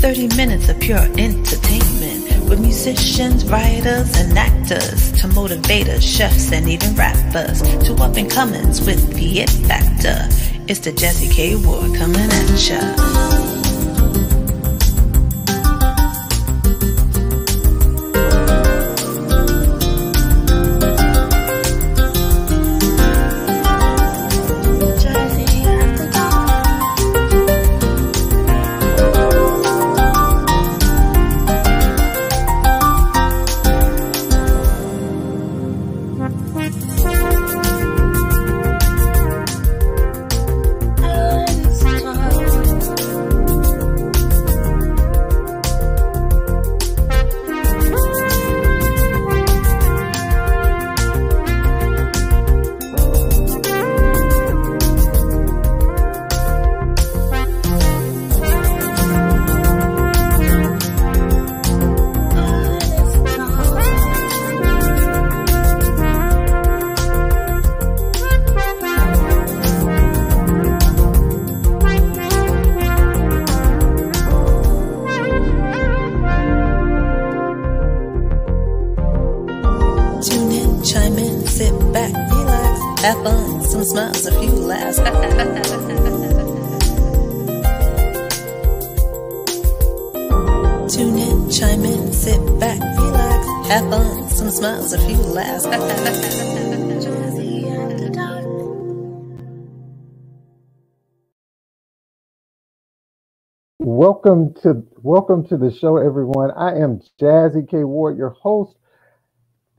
30 minutes of pure entertainment with musicians, writers, and actors to motivators, chefs, and even rappers to up-and-comers with the it factor. It's the Jazzie K Ward coming at ya. Have fun, some smiles, a few laughs. Tune in, chime in, sit back, relax. Have fun, some smiles, a few laughs. Welcome to the show, everyone. I am Jazzie K Ward, your host.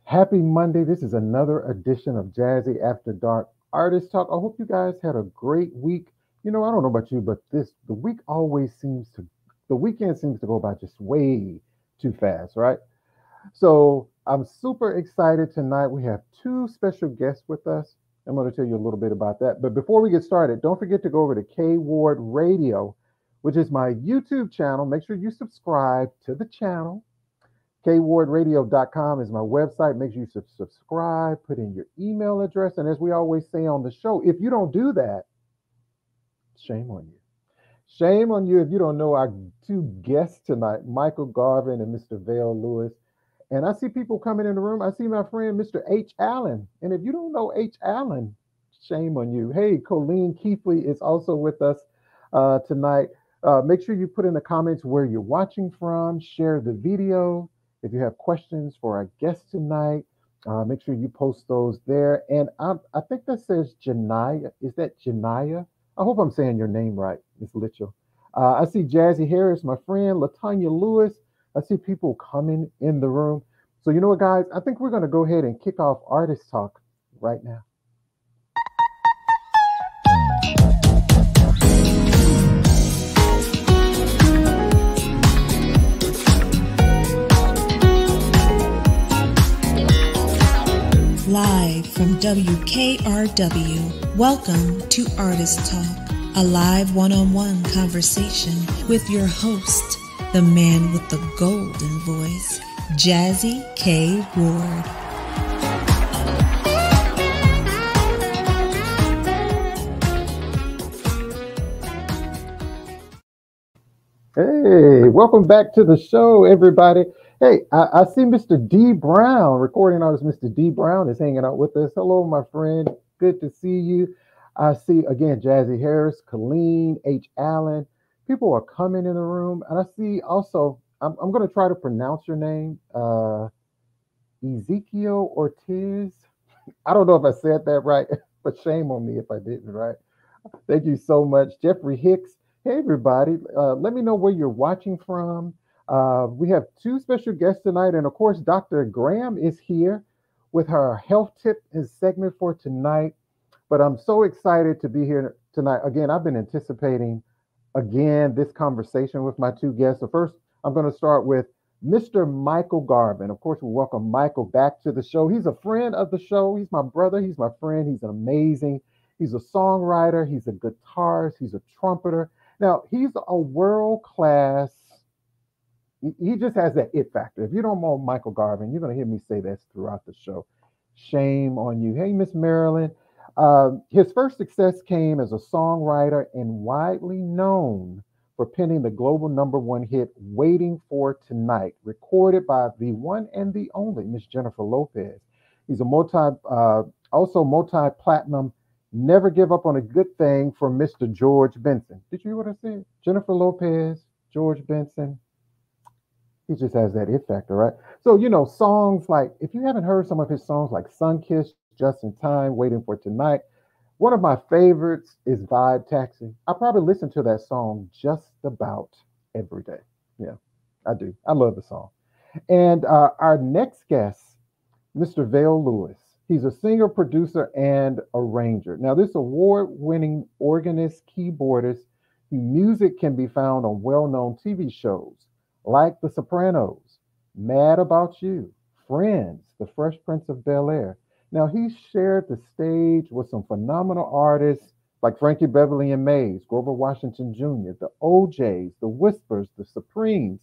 Happy Monday. This is another edition of Jazzie After Dark Artist Talk. I hope you guys had a great week. You know, I don't know about you, but the weekend seems to go by just way too fast, right? So I'm super excited tonight. We have two special guests with us. I'm going to tell you a little bit about that. But before we get started, don't forget to go over to K Ward Radio, which is my YouTube channel. Make sure you subscribe to the channel. KWardRadio.com is my website. Make sure you subscribe, put in your email address. And as we always say on the show, if you don't do that, shame on you. Shame on you if you don't know our two guests tonight, Michael Garvin and Mr. VEL LEWIS. And I see people coming in the room. I see my friend, Mr. H. Allen. And if you don't know H. Allen, shame on you. Hey, Colleen Keefley is also with us tonight. Make sure you put in the comments where you're watching from, share the video. If you have questions for our guest tonight, make sure you post those there. And I think that says Janaya. Is that Janaya? I hope I'm saying your name right, Ms. Litchell. I see Jazzie Harris, my friend, LaTanya Lewis. I see people coming in the room. So you know what, guys? I think we're going to go ahead and kick off Artist Talk right now. Live from WKRW, welcome to Artist Talk, a live one-on-one conversation with your host, the man with the golden voice, Jazzie K Ward. Hey, welcome back to the show, everybody. Hey, I see Mr. D. Brown, recording artist Mr. D. Brown is hanging out with us. Hello, my friend. Good to see you. I see, again, Jazzie Harris, Colleen, H. Allen. People are coming in the room. And I see also, I'm going to try to pronounce your name, Ezekiel Ortiz. I don't know if I said that right, but shame on me if I didn't, right? Thank you so much. Jeffrey Hicks. Hey, everybody. Let me know where you're watching from. We have two special guests tonight, and of course, Dr. Graham is here with her health tip and segment for tonight. But I'm so excited to be here tonight. Again, I've been anticipating, this conversation with my two guests. So first, I'm going to start with Mr. Michael Garvin. Of course, we welcome Michael back to the show. He's a friend of the show. He's my brother. He's my friend. He's amazing. He's a songwriter. He's a guitarist. He's a trumpeter. Now, he's a world-class. He just has that it factor. If you don't know Michael Garvin, you're going to hear me say this throughout the show. Shame on you. Hey, Miss Marilyn. His first success came as a songwriter and widely known for penning the global #1 hit Waiting for Tonight, recorded by the one and the only Miss Jennifer Lopez. He's a also multi-platinum, Never Give Up on a Good Thing for Mr. George Benson. Did you hear what I said? Jennifer Lopez, George Benson. He just has that it factor, right? So, songs like, if you haven't heard some of his songs like Sun Kiss, Just in Time, Waiting for Tonight, one of my favorites is Vibe Taxi. I probably listen to that song just about every day. Yeah, I do. I love the song. And our next guest, Mr. VEL LEWIS. He's a singer, producer, and arranger. Now, this award-winning organist, keyboardist, whose music can be found on well-known TV shows like The Sopranos, Mad About You, Friends, The Fresh Prince of Bel-Air. Now, he shared the stage with some phenomenal artists like Frankie Beverly and Mays, Grover Washington Jr., the OJs, the Whispers, the Supremes,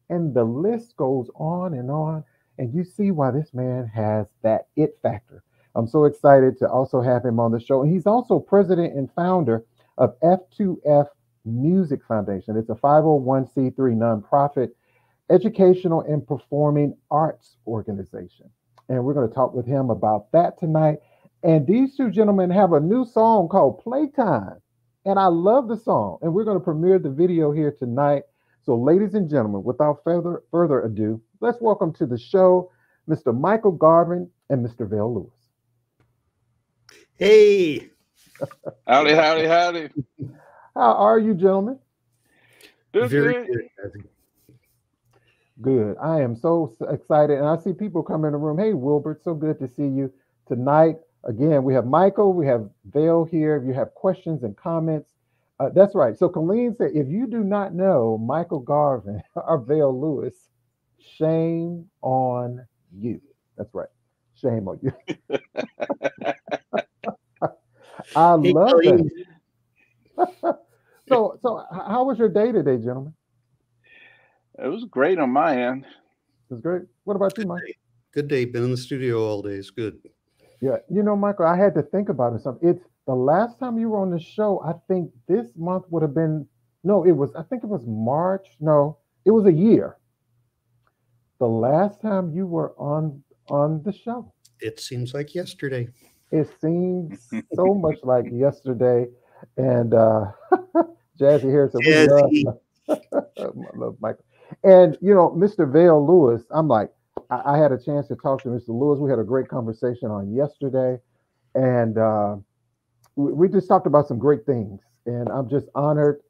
and the list goes on and on. And you see why this man has that it factor. I'm so excited to also have him on the show. And he's also president and founder of F2F Music Foundation. It's a 501c3 nonprofit educational and performing arts organization. And we're going to talk with him about that tonight. And these two gentlemen have a new song called Playtime. And I love the song. And we're going to premiere the video here tonight. So, ladies and gentlemen, without further ado, let's welcome to the show Mr. Michael Garvin and Mr. VEL LEWIS. Hey. Howdy, howdy, howdy. How are you, gentlemen? Very Good. good. Good. I am so excited. And I see people come in the room. Hey, Wilbert, so good to see you tonight. Again, we have Michael, we have VEL here. If you have questions and comments, that's right. So Colleen said, if you do not know Michael Garvin or VEL LEWIS, shame on you. That's right. Shame on you. I love that. So how was your day today, gentlemen? It was great on my end. It was great. What about you, Mike? Good day. Been in the studio all day. It's good. Yeah, Michael, I had to think about it. It's the last time you were on the show. I think this month would have been I think it was March. No, it was a year. The last time you were on the show. It seems like yesterday. It seems so much like yesterday. And Jazzie here said, we love Michael. And Mr. VEL LEWIS, I'm like, I had a chance to talk to Mr. Lewis. We had a great conversation on yesterday, and we just talked about some great things. And I'm just honored.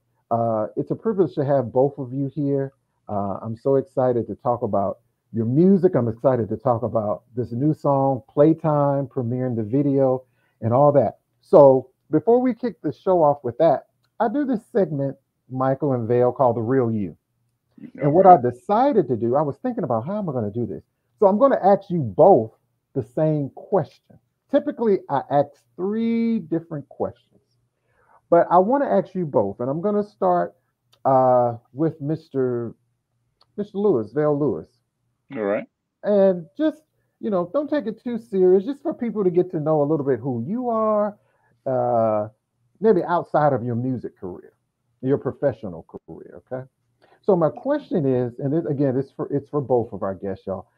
It's a privilege to have both of you here. I'm so excited to talk about your music. I'm excited to talk about this new song, Playtime, premiering the video, and all that. So before we kick the show off with that, I do this segment, Michael and VEL, called The Real You. And what I decided to do, I was thinking about how am I going to do this? So I'm going to ask you both the same question. Typically, I ask 3 different questions, but I want to ask you both, and I'm going to start with Mr. Lewis, VEL LEWIS. All right. And just, don't take it too serious, just for people to get to know a little bit who you are, maybe outside of your music career, your professional career, okay? So my question is, and again, it's for both of our guests, y'all.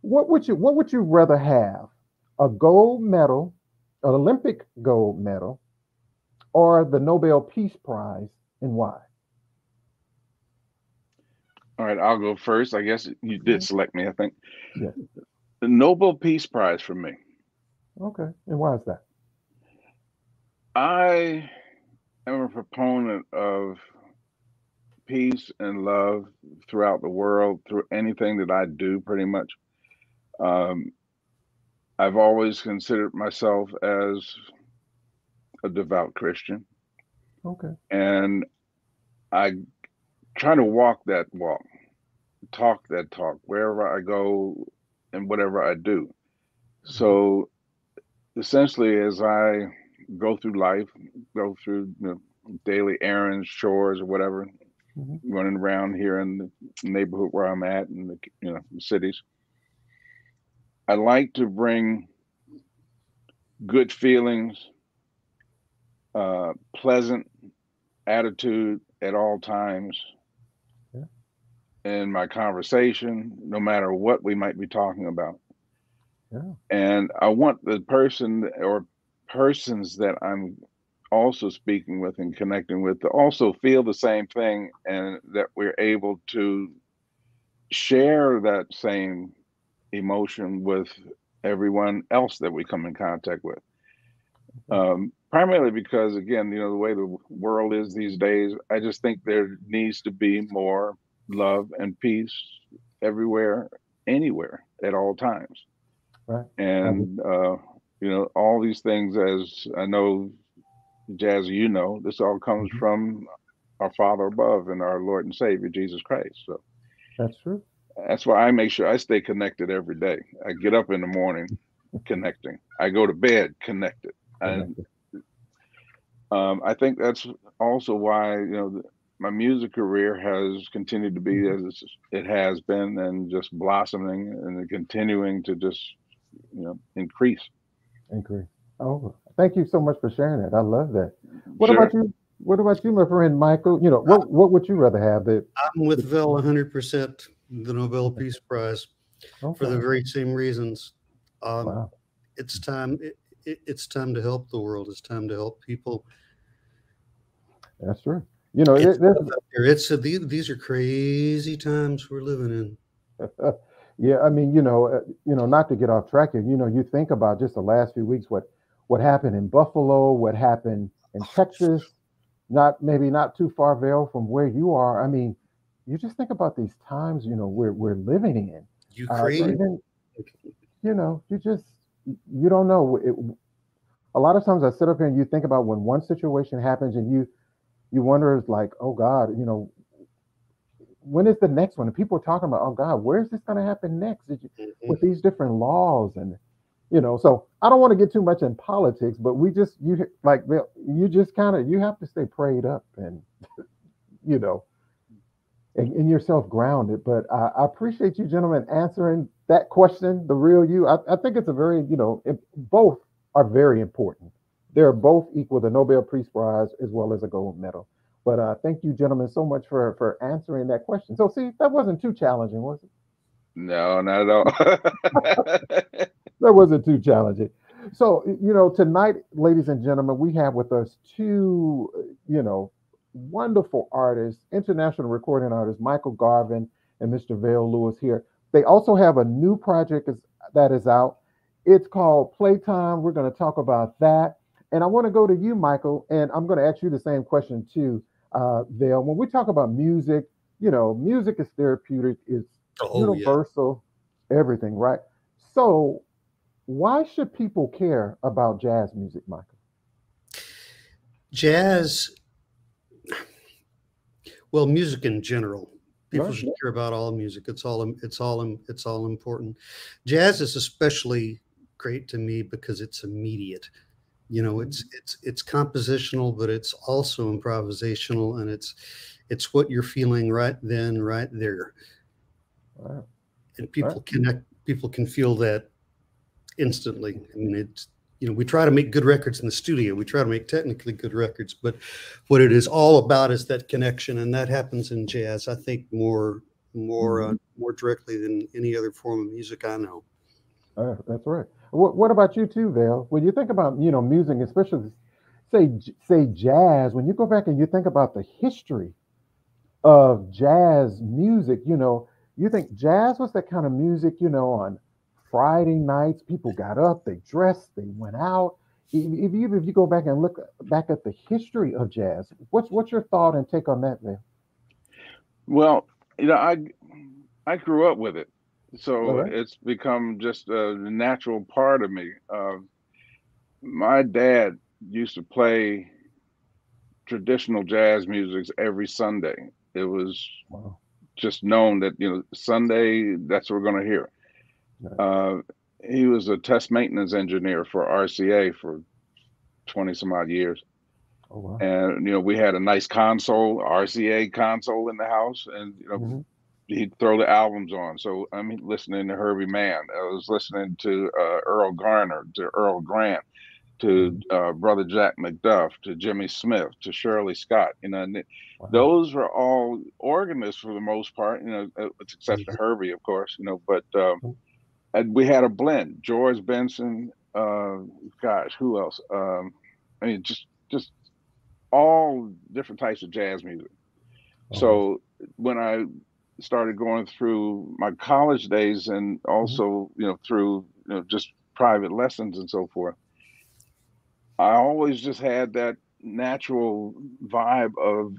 What would you rather have? A gold medal, an Olympic gold medal, or the Nobel Peace Prize, and why? All right, I'll go first. I guess you did select me, I think. Yeah. The Nobel Peace Prize for me. Okay, and why is that? I am a proponent of peace and love throughout the world, through anything that I do, pretty much. I've always considered myself as a devout Christian. Okay. And I try to walk that walk, talk that talk, wherever I go and whatever I do. So essentially, as I go through life, go through daily errands, chores, or whatever, running around here in the neighborhood where I'm at, in the cities, I like to bring good feelings, pleasant attitude, at all times Yeah. in my conversation, no matter what we might be talking about. Yeah. And I want the person or persons that I'm also speaking with and connecting with to also feel the same thing, and that we're able to share that same emotion with everyone else that we come in contact with. Primarily because, again, you know, the way the world is these days, I just think there needs to be more love and peace everywhere, anywhere, at all times. Right. And, you know, all these things, as I know, Jazzy, you know, this all comes from our Father above and our Lord and Savior, Jesus Christ. So That's true. that's why I make sure I stay connected every day. I get up in the morning connecting. I go to bed connected. And I think that's also why, you know, my music career has continued to be as it has been, and just blossoming and continuing to just, you know, increase. Increase. Oh, thank you so much for sharing that. I love that. What Sure. about you? What about you, my friend Michael? You know, what would you rather have? I'm with Vel 100%, the Nobel Peace Prize, for the very same reasons. Wow. It's time. It's time to help the world. It's time to help people. That's true. You know, These are crazy times we're living in. yeah. I mean, not to get off track here. You know, you think about just the last few weeks, what happened in Buffalo, what happened in Texas, maybe not too far, Vale, from where you are. I mean, you just think about these times, you know, we're living in. Ukraine. Even, you know, you don't know. A lot of times I sit up here and you think about when one situation happens and you wonder, like, oh God, you know, when is the next one? And people are talking about, oh God, where's this going to happen next? With these different laws, and you know, so I don't want to get too much in politics, but you just kind of, you have to stay prayed up and you know, and yourself grounded. But I appreciate you gentlemen answering that question, the real you. I think it's a very, you know, both are very important. They're both equal, the Nobel Peace Prize as well as a gold medal. But thank you, gentlemen, so much for answering that question. So, see, that wasn't too challenging, was it? No, not at all. That wasn't too challenging. So, you know, tonight, ladies and gentlemen, we have with us two, you know, wonderful artists, international recording artists, Michael Garvin and Mr. Vel Lewis here. They also have a new project that is out. It's called Playtime. We're going to talk about that. And I want to go to you, Michael, and I'm going to ask you the same question too, Vel. When we talk about music, you know, music is therapeutic, it's universal, everything, right? So why should people care about jazz music, Michael? Jazz, well, music in general. People should care about all music. It's all important. Jazz is especially great to me because it's immediate. You know, it's compositional, but it's also improvisational, and it's what you're feeling right then, right there. Wow. And people connect. People can feel that instantly. I mean, it's, you know, we try to make good records in the studio. We try to make technically good records, but what it is all about is that connection, and that happens in jazz, I think, more directly than any other form of music I know. That's right. What about you too, Vel? When you think about, you know, music, especially say jazz, when you go back and you think about the history of jazz music, you know, you think jazz was that kind of music, you know, on Friday nights, people got up, they dressed, they went out. If you go back and look back at the history of jazz, what's your thought and take on that, Vel? Well, you know, I grew up with it, so Right. it's become just a natural part of me. My dad used to play traditional jazz music every Sunday. It was just known that, you know, Sunday, that's what we're going to hear. Right. He was a test maintenance engineer for RCA for 20 some odd years. Oh, wow. And, you know, we had a nice console, RCA console in the house, and, you know, he'd throw the albums on. So I'm listening to Herbie Mann. I was listening to Earl Garner, to Earl Grant, to Brother Jack McDuff, to Jimmy Smith, to Shirley Scott. You know, and Wow. those were all organists for the most part. You know, with the exception of Herbie, of course. You know, but and we had a blend. George Benson. Gosh, who else? I mean, just all different types of jazz music. So when I started going through my college days, and also you know through just private lessons and so forth, I always just had that natural vibe of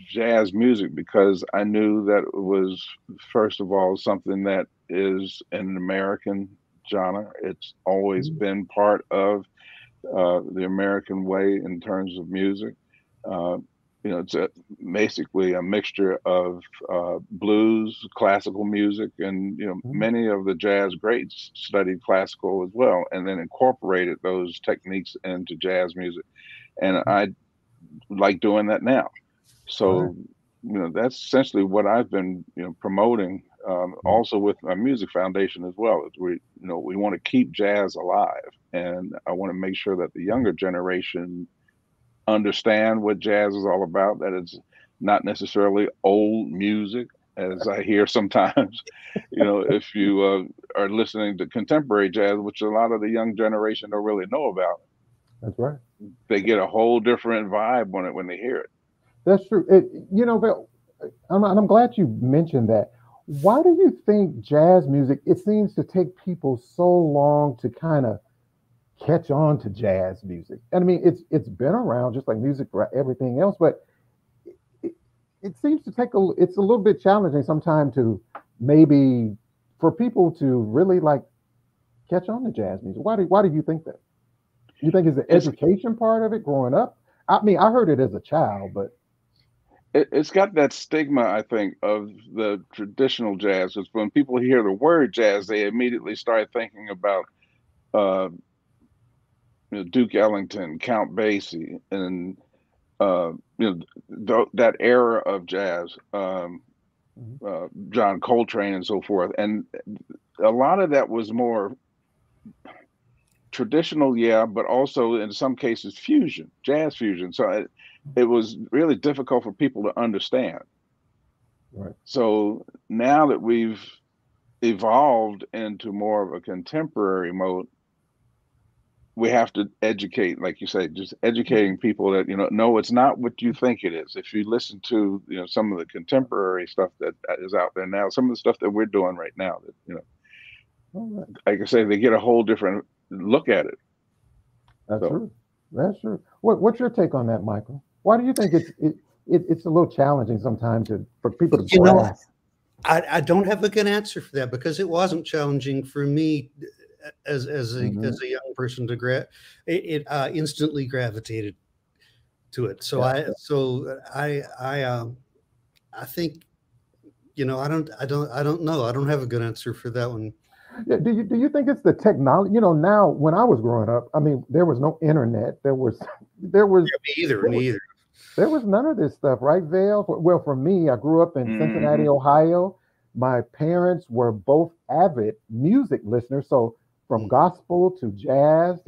jazz music, because I knew that it was, first of all, something that is an American genre. It's always been part of the American way in terms of music. You know, it's basically a mixture of blues, classical music, and you know, many of the jazz greats studied classical as well, and then incorporated those techniques into jazz music. And I like doing that now. So, you know, that's essentially what I've been, you know, promoting. Also with my music foundation as well. We, you know, we want to keep jazz alive, and I want to make sure that the younger generation understand what jazz is all about, that it's not necessarily old music, as I hear sometimes. You know, if you are listening to contemporary jazz, which a lot of the young generation don't really know about. That's right. They get a whole different vibe when they hear it. That's true. You know, I'm glad you mentioned that. Why do you think jazz music, it seems to take people so long to kind of catch on to jazz music? I mean, it's been around just like music for everything else, but it seems to take it's a little bit challenging sometimes to maybe for people to really like catch on to jazz music. Why do you think that? You think it's the education part of it growing up? I mean, I heard it as a child, but it's got that stigma, I think, of the traditional jazz. Because when people hear the word jazz, they immediately start thinking about you know, Duke Ellington, Count Basie, and you know, that era of jazz, John Coltrane and so forth. And a lot of that was more traditional, yeah, but also in some cases fusion, jazz fusion. So it was really difficult for people to understand. right. So now that we've evolved into more of a contemporary mode, we have to educate, like you say, just educating people that, you know, no, it's not what you think it is. If you listen to, you know, some of the contemporary stuff that is out there now, some of the stuff that we're doing right now, that, you know, like I say, they get a whole different look at it. That's true. That's true. What's your take on that, Michael? Why do you think it's a little challenging sometimes for people to grasp? I don't have a good answer for that, because it wasn't challenging for me as a young person to it instantly gravitated to it. So I think, you know, I don't know. I don't have a good answer for that one. Yeah, do you think it's the technology? You know, now when I was growing up, I mean, there was no internet. There was Yeah, me either. There was none of this stuff, right, Vale? Well, for me, I grew up in Cincinnati, Ohio. My parents were both avid music listeners, so from gospel to jazz,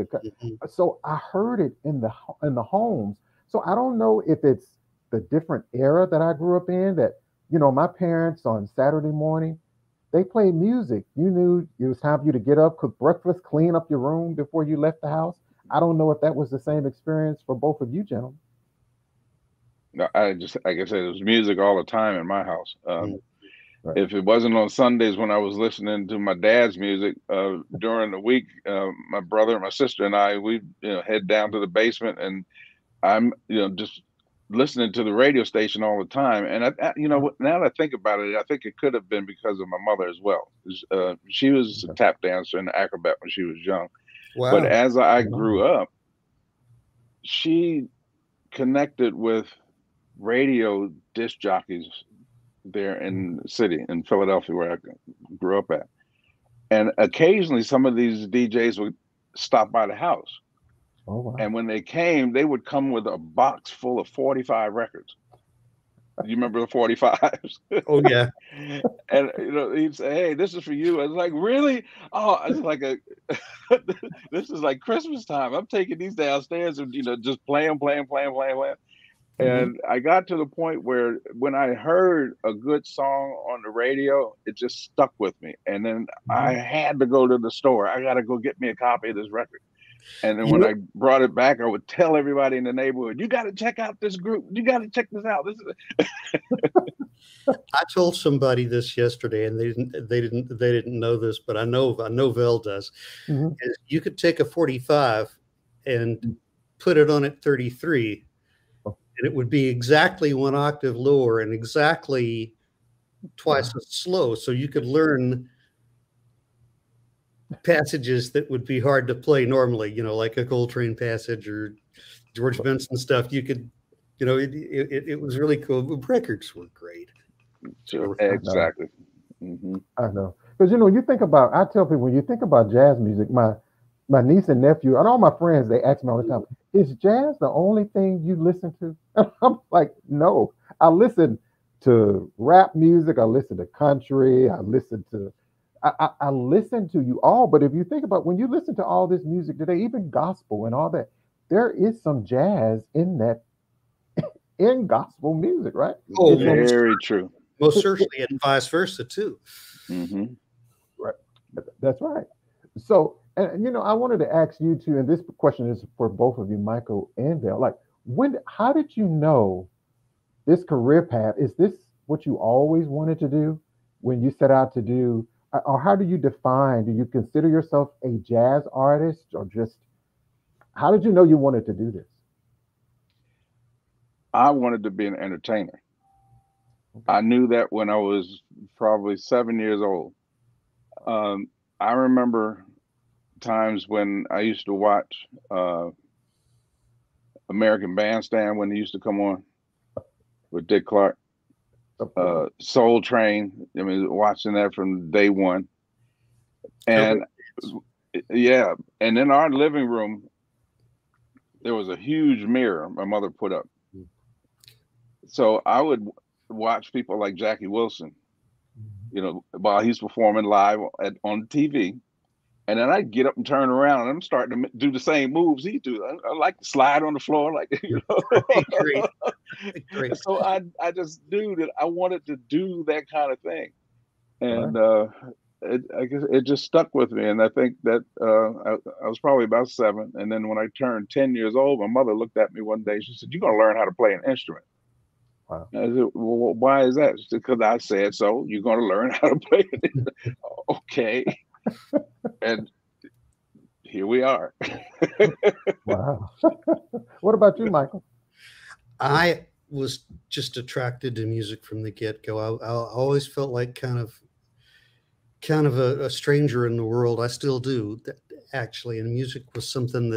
so I heard it in the homes. So I don't know if it's the different era that I grew up in, that, you know, my parents on Saturday morning, they played music. You knew it was time for you to get up, cook breakfast, clean up your room before you left the house. I don't know if that was the same experience for both of you gentlemen. No, I just, like I said, there was music all the time in my house. Right. If it wasn't on Sundays when I was listening to my dad's music, during the week, my brother and my sister and I, we, you know, head down to the basement, and I'm, you know, just listening to the radio station all the time. And I, you know, now that I think about it, I think it could have been because of my mother as well. She was a tap dancer and acrobat when she was young. Wow. But as I grew up, she connected with radio disc jockeys there in the city in Philadelphia, where I grew up at. And occasionally some of these DJs would stop by the house. Oh, wow. And when they came, they would come with a box full of 45 records. You remember the 45s? Oh, yeah. And, you know, he'd say, "Hey, this is for you." I was like, "Really?" Oh, it's like This is like Christmas time. I'm taking these downstairs and just playing. And I got to the point where when I heard a good song on the radio, it just stuck with me. And then I had to go to the store. I got to go get me a copy of this record. And then when I brought it back, I would tell everybody in the neighborhood, "You got to check out this group. You got to check this out." This is I told somebody this yesterday, and they didn't know this, but I know Vel does. Is you could take a 45 and put it on at 33. And it would be exactly 1 octave lower and exactly twice as slow. So you could learn passages that would be hard to play normally, like a Coltrane passage or George Benson stuff. You could, it was really cool. The records were great. Sure, exactly. I know. Because, you think about, I tell people, when you think about jazz music, my niece and nephew and all my friends, they ask me all the time, is jazz the only thing you listen to? And I'm like, no. I listen to rap music. I listen to country. I listen to you all. But if you think about when you listen to all this music today, even gospel and all that, there is some jazz in that, in gospel music, right? Oh, very true. Most certainly, and vice versa too. Right. That's right. So, and I wanted to ask you too, and this question is for both of you, Michael and Vel. Like, how did you know this career path? Is this what you always wanted to do when you set out to do, or how do you consider yourself a jazz artist, or just, how did you know you wanted to do this? I wanted to be an entertainer. I knew that when I was probably 7 years old. I remember times when I used to watch American Bandstand when they used to come on with Dick Clark. Soul Train. I mean, watching that from day one. And yeah, and in our living room, there was a huge mirror my mother put up. So I would watch people like Jackie Wilson, while he's performing live on TV. And then I'd get up and turn around, and I'm starting to do the same moves he do. I like to slide on the floor, like, Great. So I just knew that I wanted to do that kind of thing, and I guess it just stuck with me. And I think that I was probably about 7, and then when I turned 10 years old, my mother looked at me one day. She said, "You're going to learn how to play an instrument." Wow. I said, "Well, why is that?" She said, "Because I said so. You're going to learn how to play an instrument." Okay. And here we are. Wow. What about you, Michael? I was just attracted to music from the get-go. I always felt like kind of a stranger in the world. I still do, actually. And music was something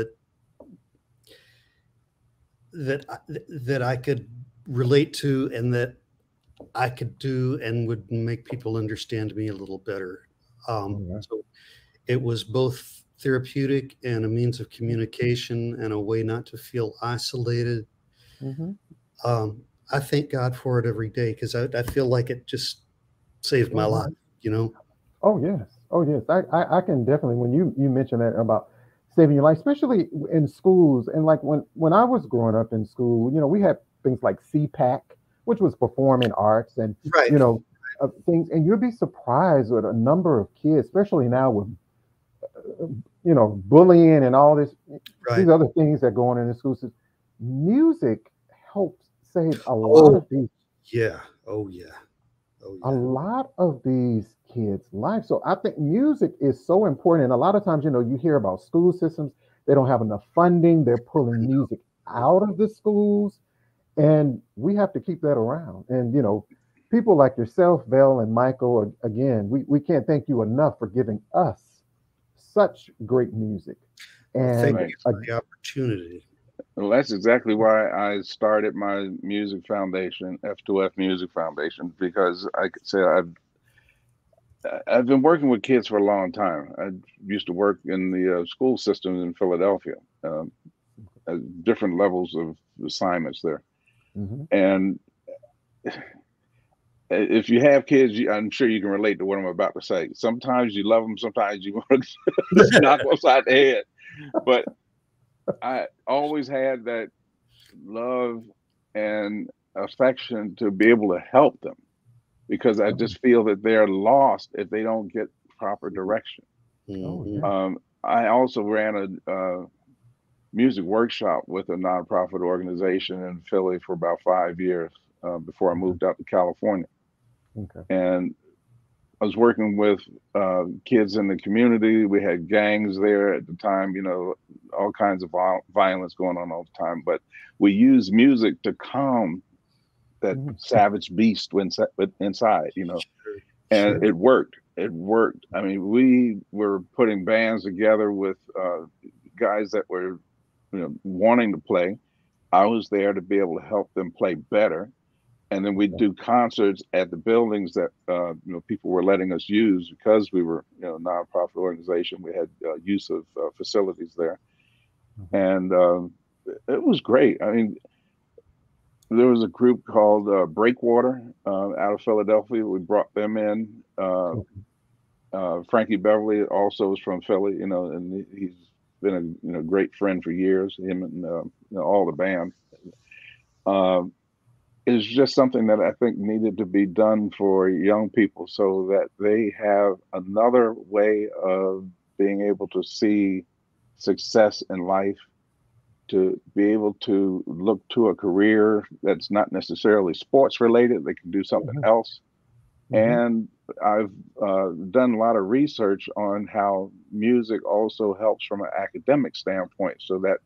that I could relate to, and that I could do and would make people understand me a little better. So it was both therapeutic and a means of communication and a way not to feel isolated. I thank God for it every day, because I feel like it just saved my life, Oh, yes. Oh, yes. I can definitely, when you mentioned that about saving your life, especially in schools. And like when I was growing up in school, we had things like CPAC, which was performing arts, and, things, and you'd be surprised with a number of kids, especially now with, bullying and all these other things that go on in the school system. Music helps save a lot of these. Yeah. Oh, yeah. A lot of these kids' lives. So I think music is so important. And a lot of times, you hear about school systems, they don't have enough funding. They're pulling music out of the schools, and we have to keep that around. And, people like yourself, Vel and Michael, again, we can't thank you enough for giving us such great music. And thank you for the opportunity. Well, that's exactly why I started my music foundation, F2F Music Foundation, because I could say I've been working with kids for a long time. I used to work in the school systems in Philadelphia, at different levels of assignments there. And if you have kids, I'm sure you can relate to what I'm about to say. Sometimes you love them, sometimes you want to just knock them upside the head. But I always had that love and affection to be able to help them, because I just feel that they're lost if they don't get proper direction. I also ran a music workshop with a nonprofit organization in Philly for about 5 years before I moved out to California. And I was working with kids in the community. We had gangs there at the time, you know, all kinds of violence going on all the time. But we used music to calm that savage beast inside, you know, and it worked. It worked. I mean, we were putting bands together with guys that were, you know, wanting to play. I was there to be able to help them play better. And then we'd do concerts at the buildings that you know, people were letting us use because we were, you know, a nonprofit organization. We had use of facilities there, and it was great. I mean, there was a group called Breakwater out of Philadelphia. We brought them in. Frankie Beverly also is from Philly, you know, and he's been a, you know, great friend for years. Him and you know, all the band. Is just something that I think needed to be done for young people so that they have another way of being able to see success in life, to be able to look to a career that's not necessarily sports related. They can do something else. And I've done a lot of research on how music also helps from an academic standpoint, so that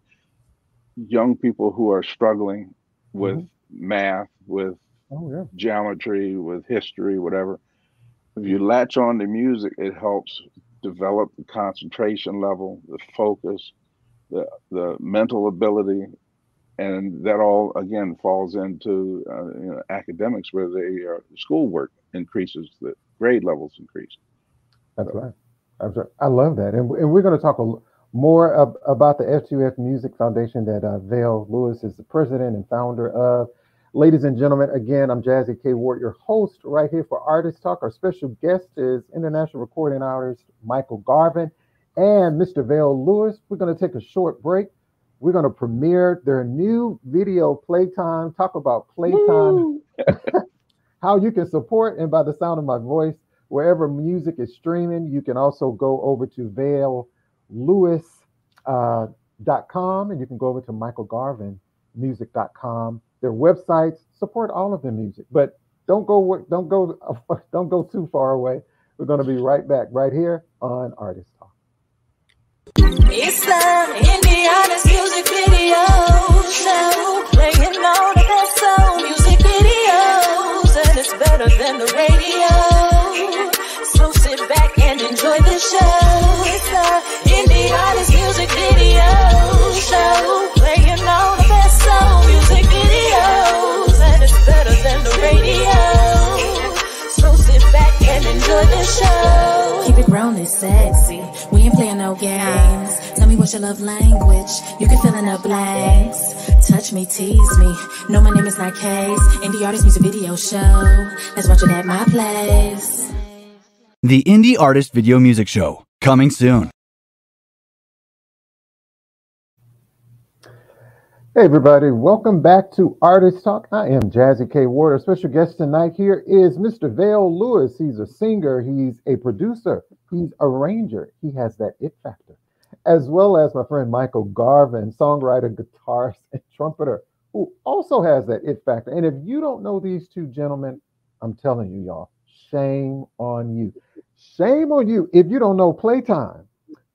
young people who are struggling with math, with geometry, with history, whatever, if you latch on to music, it helps develop the concentration level, the focus, the mental ability, and that all again falls into you know, academics, where the schoolwork increases, the grade levels increase. That's right. I love that, and we're going to talk more about the F2F Music Foundation that VEL Lewis is the president and founder of. Ladies and gentlemen, again, I'm Jazzie K Ward, your host right here for Artist Talk. Our special guest is international recording artist Michael Garvin and Mr. VEL Lewis. We're going to take a short break. We're going to premiere their new video, Playtime. Talk about Playtime, how you can support, and by the sound of my voice, wherever music is streaming, you can also go over to VELLewis.com, and you can go over to michaelgarvinmusic.com. Their websites, support all of their music, but don't go too far away. We're going to be right back right here on Artist Talk. It's the Indiana's music video show, playing all the best soul music videos, and it's better than the radio. So sit back and enjoy the show. It's the Indiana's music video show, playing all the best soul music videos, and it's better than the radio. So sit back and enjoy the show. Keep it grown and sexy. We ain't playing no games. Tell me what's your love language. You can fill in the blanks. Touch me, tease me. No, my name is not Case. Indie Artist Music Video Show. Let's watch it at my place. The Indie Artist Video Music Show, coming soon. Hey everybody, welcome back to Artist Talk. I am Jazzie K Ward. Our special guest tonight here is Mr. VEL Lewis. He's a singer, he's a producer, he's a arranger. He has that it factor. As well as my friend Michael Garvin, songwriter, guitarist, and trumpeter, who also has that it factor. And if you don't know these two gentlemen, I'm telling you, y'all, shame on you. Shame on you if you don't know Playtime.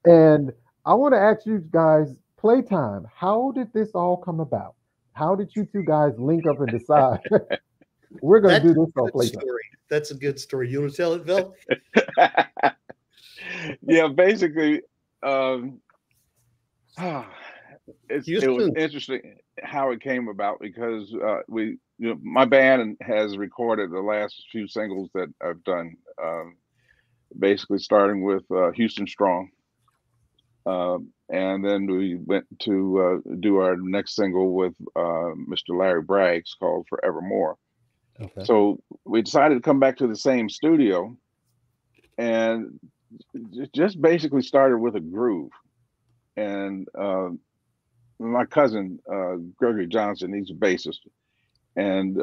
And I want to ask you guys, Playtime, how did this all come about? How did you two guys link up and decide we're going to do this on Playtime? That's a good story. You want to tell it, Phil? Yeah, basically, it was interesting how it came about, because my band has recorded the last few singles that I've done, basically starting with Houston Strong. And then we went to do our next single with Mr. Larry Braggs called Forevermore. Okay. So we decided to come back to the same studio and just basically started with a groove. And my cousin, Gregory Johnson, he's a bassist. And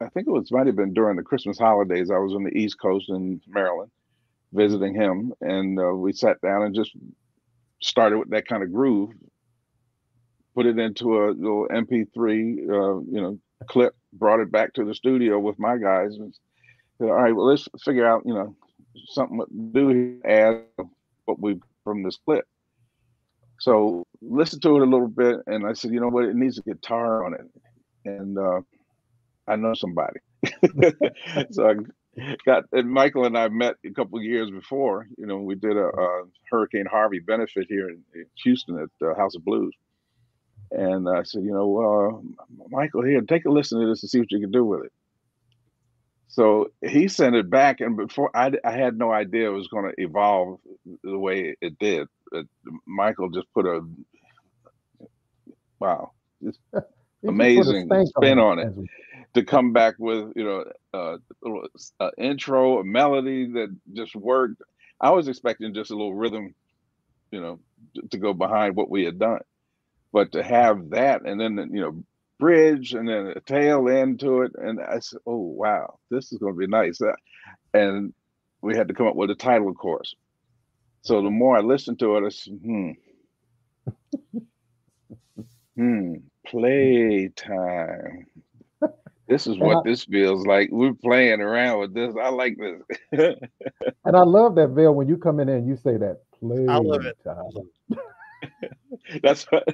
I think might have been during the Christmas holidays. I was on the East Coast in Maryland visiting him. And we sat down and just started with that kind of groove, put it into a little MP3, clip, brought it back to the studio with my guys and said, all right, well, let's figure out, something to do, add what we from this clip. So listen to it a little bit, and I said, you know what, it needs a guitar on it, and I know somebody. So and Michael and I met a couple of years before. We did a Hurricane Harvey benefit here in Houston at the House of Blues, and I said, Michael, here, take a listen to this and see what you can do with it. So he sent it back, and before I had no idea it was going to evolve the way it did. Michael just put a amazing spin on it to come back with a little intro, a melody that just worked. I was expecting just a little rhythm, to go behind what we had done, but to have that and then bridge and then a tail end to it, and I said, oh wow, this is going to be nice. And we had to come up with a title, of course. So the more I listened to it, I said, playtime. This is what this feels like. We're playing around with this. I like this. And I love that, Vel, when you come in there and you say that. Playtime. I love it. That's what,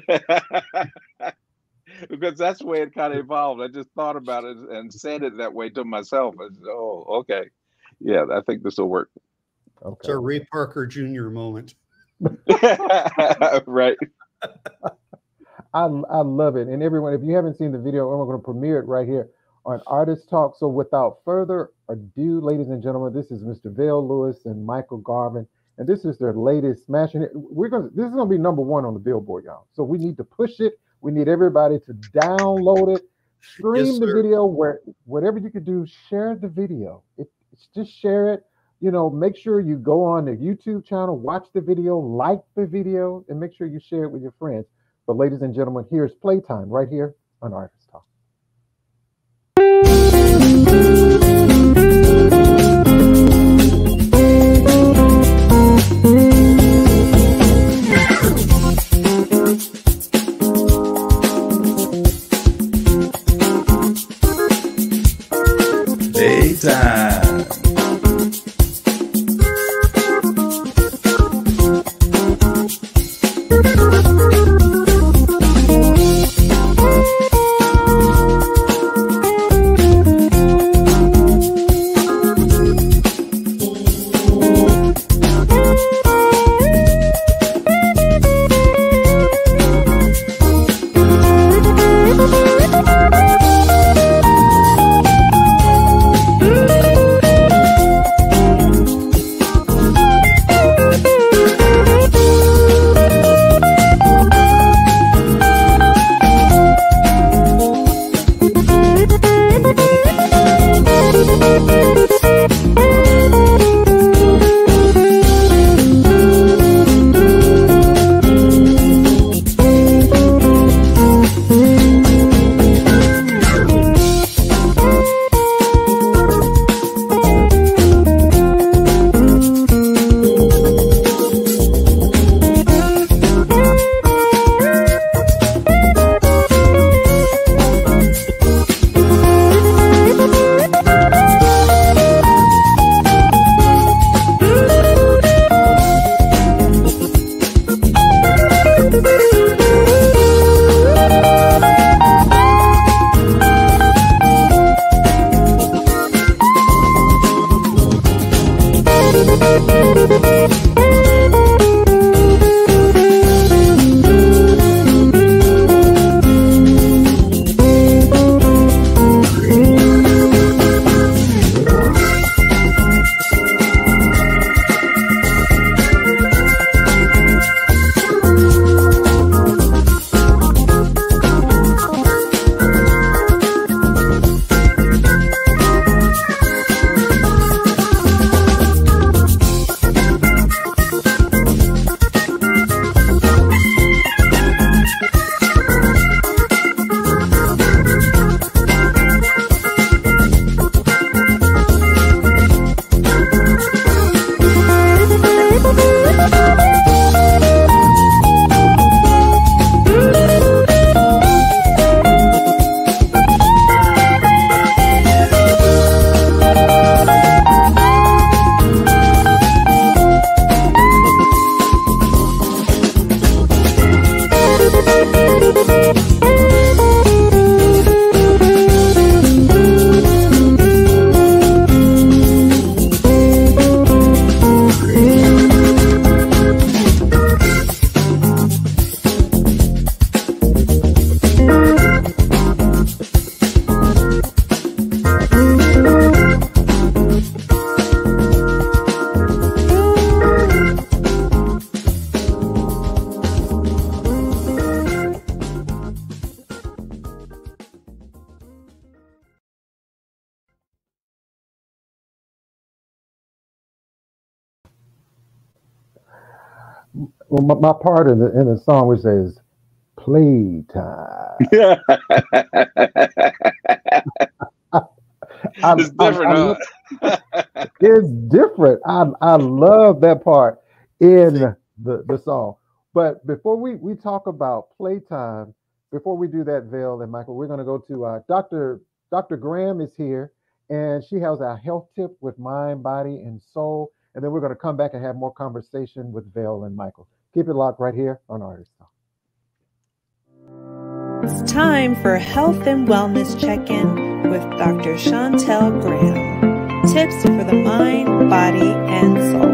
because that's the way it kind of evolved. I just thought about it and said it that way to myself. I said, oh, okay. Yeah, I think this will work. Okay. It's a Ray Parker Jr. moment. Right. I love it. And everyone, if you haven't seen the video, I'm going to premiere it right here on Artist Talk. So without further ado, ladies and gentlemen, this is Mr. Vel Lewis and Michael Garvin. And this is their latest smashing hit. This is going to be #1 on the Billboard, y'all. So we need to push it. We need everybody to download it, stream the video, whatever you could do, share the video. Just share it. Make sure you go on the YouTube channel, watch the video, like the video, and make sure you share it with your friends. But ladies and gentlemen, here's Playtime right here on Artist Talk. Playtime. Well, my part in the song which says playtime. It's different, huh? It's different. I love that part in the song. But before we talk about playtime, before we do that, Vel and Michael, we're going to go to Dr. Graham is here, and she has a health tip with mind, body, and soul. And then we're going to come back and have more conversation with Vel and Michael. Keep it locked right here on Artist Talk. It's time for Health and Wellness Check-In with Dr. Chantel Graham. Tips for the mind, body, and soul.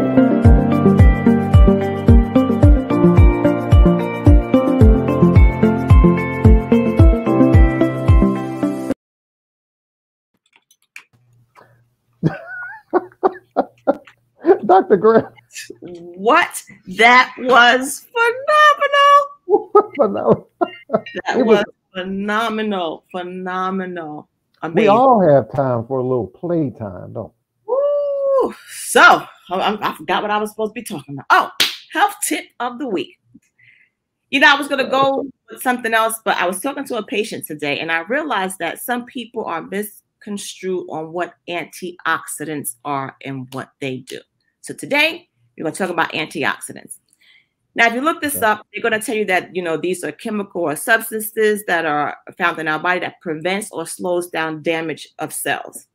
Dr. Graham. What? That was phenomenal. That was phenomenal. Phenomenal. Amazing. We all have time for a little playtime, don't we? Woo. So, I forgot what I was supposed to be talking about. Oh, health tip of the week. You know, I was going to go with something else, but I was talking to a patient today, and I realized that some people are misconstrued on what antioxidants are and what they do. So today, we're going to talk about antioxidants. Now, if you look this up, they're going to tell you that, you know, these are chemical or substances that are found in our body that prevents or slows down damage of cells.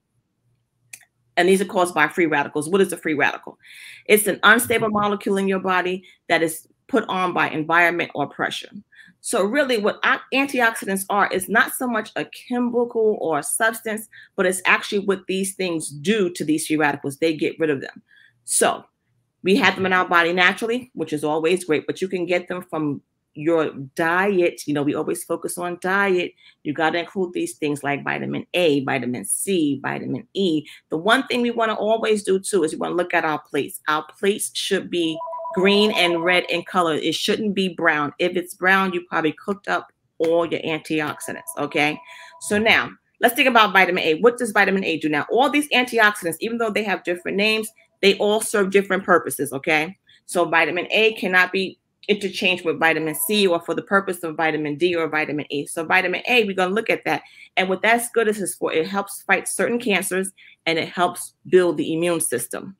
And these are caused by free radicals. What is a free radical? It's an unstable molecule in your body that is put on by environment or pressure. So really what antioxidants are is not so much a chemical or a substance, but it's actually what these things do to these free radicals. They get rid of them. So we have them in our body naturally, which is always great, but you can get them from your diet. You know, we always focus on diet. You got to include these things like vitamin A, vitamin C, vitamin E. The one thing we want to always do too is we want to look at our plates. Our plates should be green and red in color. It shouldn't be brown. If it's brown, you probably cooked up all your antioxidants. Okay. So now let's think about vitamin A. What does vitamin A do? Now, all these antioxidants, even though they have different names, they all serve different purposes, okay? So vitamin A cannot be interchanged with vitamin C or for the purpose of vitamin D or vitamin E. So vitamin A, we're going to look at that. And what that's good is for, it helps fight certain cancers and it helps build the immune system.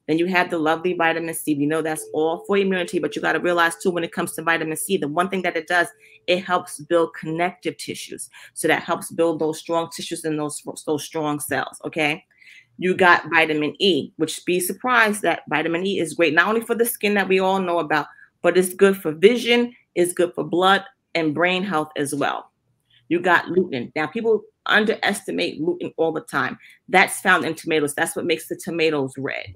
Then you have the lovely vitamin C. We know that's all for immunity, but you got to realize too, when it comes to vitamin C, the one thing that it does, it helps build connective tissues. So that helps build those strong tissues and those strong cells, okay? You got vitamin E, which be surprised that vitamin E is great, not only for the skin that we all know about, but it's good for vision, it's good for blood and brain health as well. You got lutein. Now, people underestimate lutein all the time. That's found in tomatoes. That's what makes the tomatoes red.